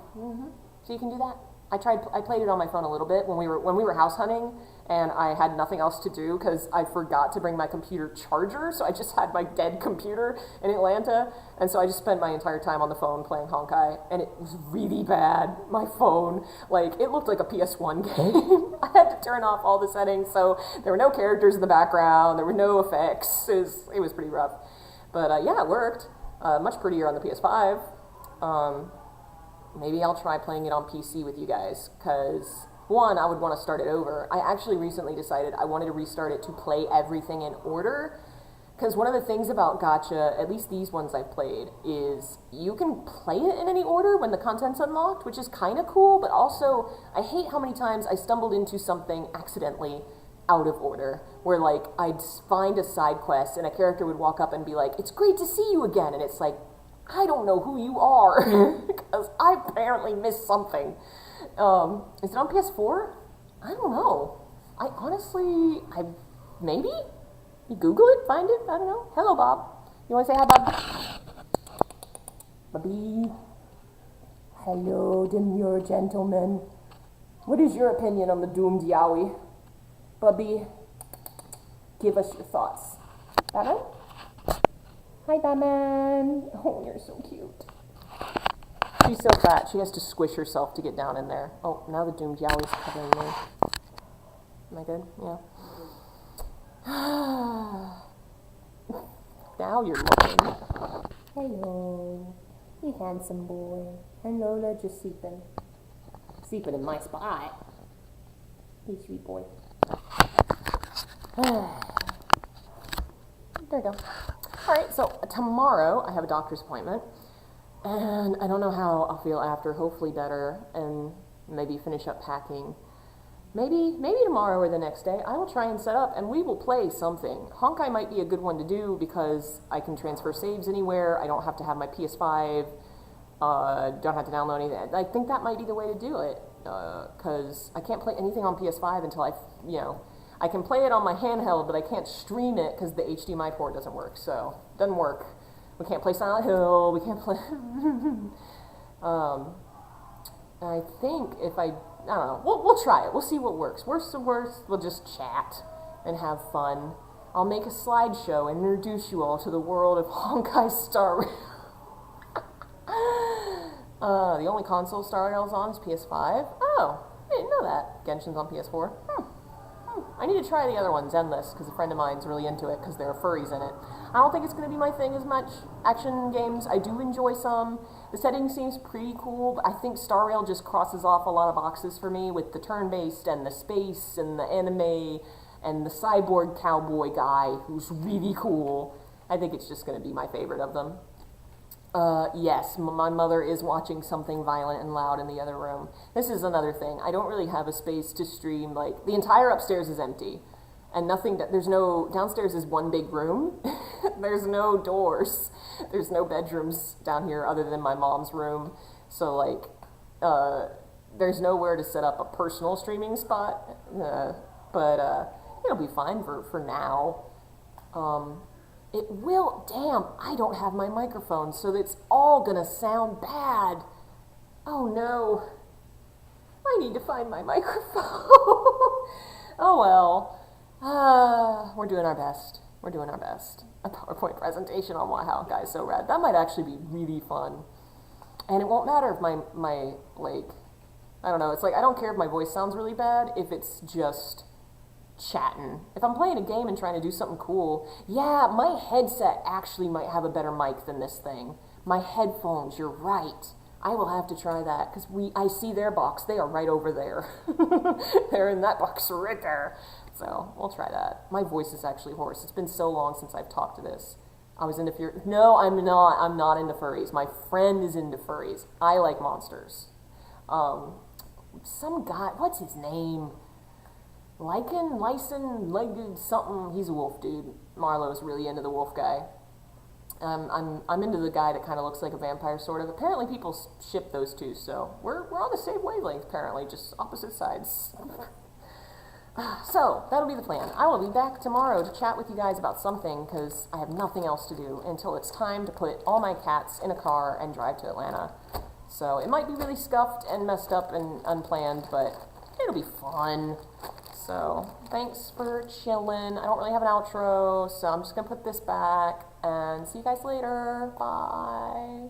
So you can do that. I played it on my phone a little bit when we were house hunting, and I had nothing else to do because I forgot to bring my computer charger, so I just had my dead computer in Atlanta, and so I just spent my entire time on the phone playing Honkai, and it was really bad. My phone, like, it looked like a PS1 game. I had to turn off all the settings, so there were no characters in the background, there were no effects. It was pretty rough. But yeah, it worked. Much prettier on the PS5. Maybe I'll try playing it on PC with you guys, because, one, I would want to start it over. I actually recently decided I wanted to restart it to play everything in order, because one of the things about Gacha, at least these ones I've played, is you can play it in any order when the content's unlocked, which is kind of cool, but also, I hate how many times I stumbled into something accidentally out of order, where, like, I'd find a side quest, and a character would walk up and be like, "It's great to see you again," and it's like, I don't know who you are, because I apparently missed something. Is it on PS4? I don't know. I honestly, maybe? You Google it, find it, I don't know. Hello, Bob. You want to say hi, Bob? Bobby. Hello, demure gentleman. What is your opinion on the doomed yaoi? Bobby, give us your thoughts. Batman? Hi, Batman. Oh, you're so cute. She's so fat, she has to squish herself to get down in there. Oh, now the doomed yaoi's covering me. Am I good? Yeah. Now you're looking. Hello. You handsome boy. And Lola just sleeping. Sleeping in my spot. Hey, sweet boy. There we go. Alright, so tomorrow I have a doctor's appointment. And I don't know how I'll feel after. Hopefully better. And maybe finish up packing. Maybe tomorrow or the next day, I will try and set up and we will play something. Honkai might be a good one to do because I can transfer saves anywhere. I don't have to have my PS5. Don't have to download anything. I think that might be the way to do it. Because I can't play anything on PS5 until I can play it on my handheld, but I can't stream it because the HDMI port doesn't work. So, doesn't work. We can't play Silent Hill. We can't play... I think if I don't know. We'll try it. We'll see what works. Worst to worst, we'll just chat and have fun. I'll make a slideshow and introduce you all to the world of Honkai Star Rail. The only console Star Rail's on is PS5. Oh, I didn't know that. Genshin's on PS4. I need to try the other one, Zenless, because a friend of mine's really into it because there are furries in it. I don't think it's going to be my thing as much. Action games, I do enjoy some. The setting seems pretty cool, but I think Star Rail just crosses off a lot of boxes for me with the turn-based and the space and the anime and the cyborg cowboy guy who's really cool. I think it's just going to be my favorite of them. Yes, my mother is watching something violent and loud in the other room. This is another thing. I don't really have a space to stream. Like, the entire upstairs is empty. And downstairs is one big room. There's no doors. There's no bedrooms down here other than my mom's room. So, like, there's nowhere to set up a personal streaming spot. But it'll be fine for now. It will, damn, I don't have my microphone, so it's all gonna sound bad. Oh no, I need to find my microphone. Oh well, we're doing our best. We're doing our best. A PowerPoint presentation on why Honkai is so rad. That might actually be really fun. And it won't matter if my like, I don't know, it's like, I don't care if my voice sounds really bad, if it's just chatting. If I'm playing a game and trying to do something cool, yeah, my headset actually might have a better mic than this thing. My headphones, you're right. I will have to try that, because I see their box. They are right over there. They're in that box right there. So, we'll try that. My voice is actually hoarse. It's been so long since I've talked to this. I was into No, I'm not. I'm not into furries. My friend is into furries. I like monsters. Some guy, what's his name? Lyson, something. He's a wolf dude. Marlo's really into the wolf guy. I'm into the guy that kind of looks like a vampire, sort of. Apparently people ship those two, so we're on the same wavelength, apparently, just opposite sides. So, that'll be the plan. I will be back tomorrow to chat with you guys about something, because I have nothing else to do until it's time to put all my cats in a car and drive to Atlanta. So, it might be really scuffed and messed up and unplanned, but it'll be fun. So, thanks for chilling. I don't really have an outro, so I'm just going to put this back, and see you guys later. Bye.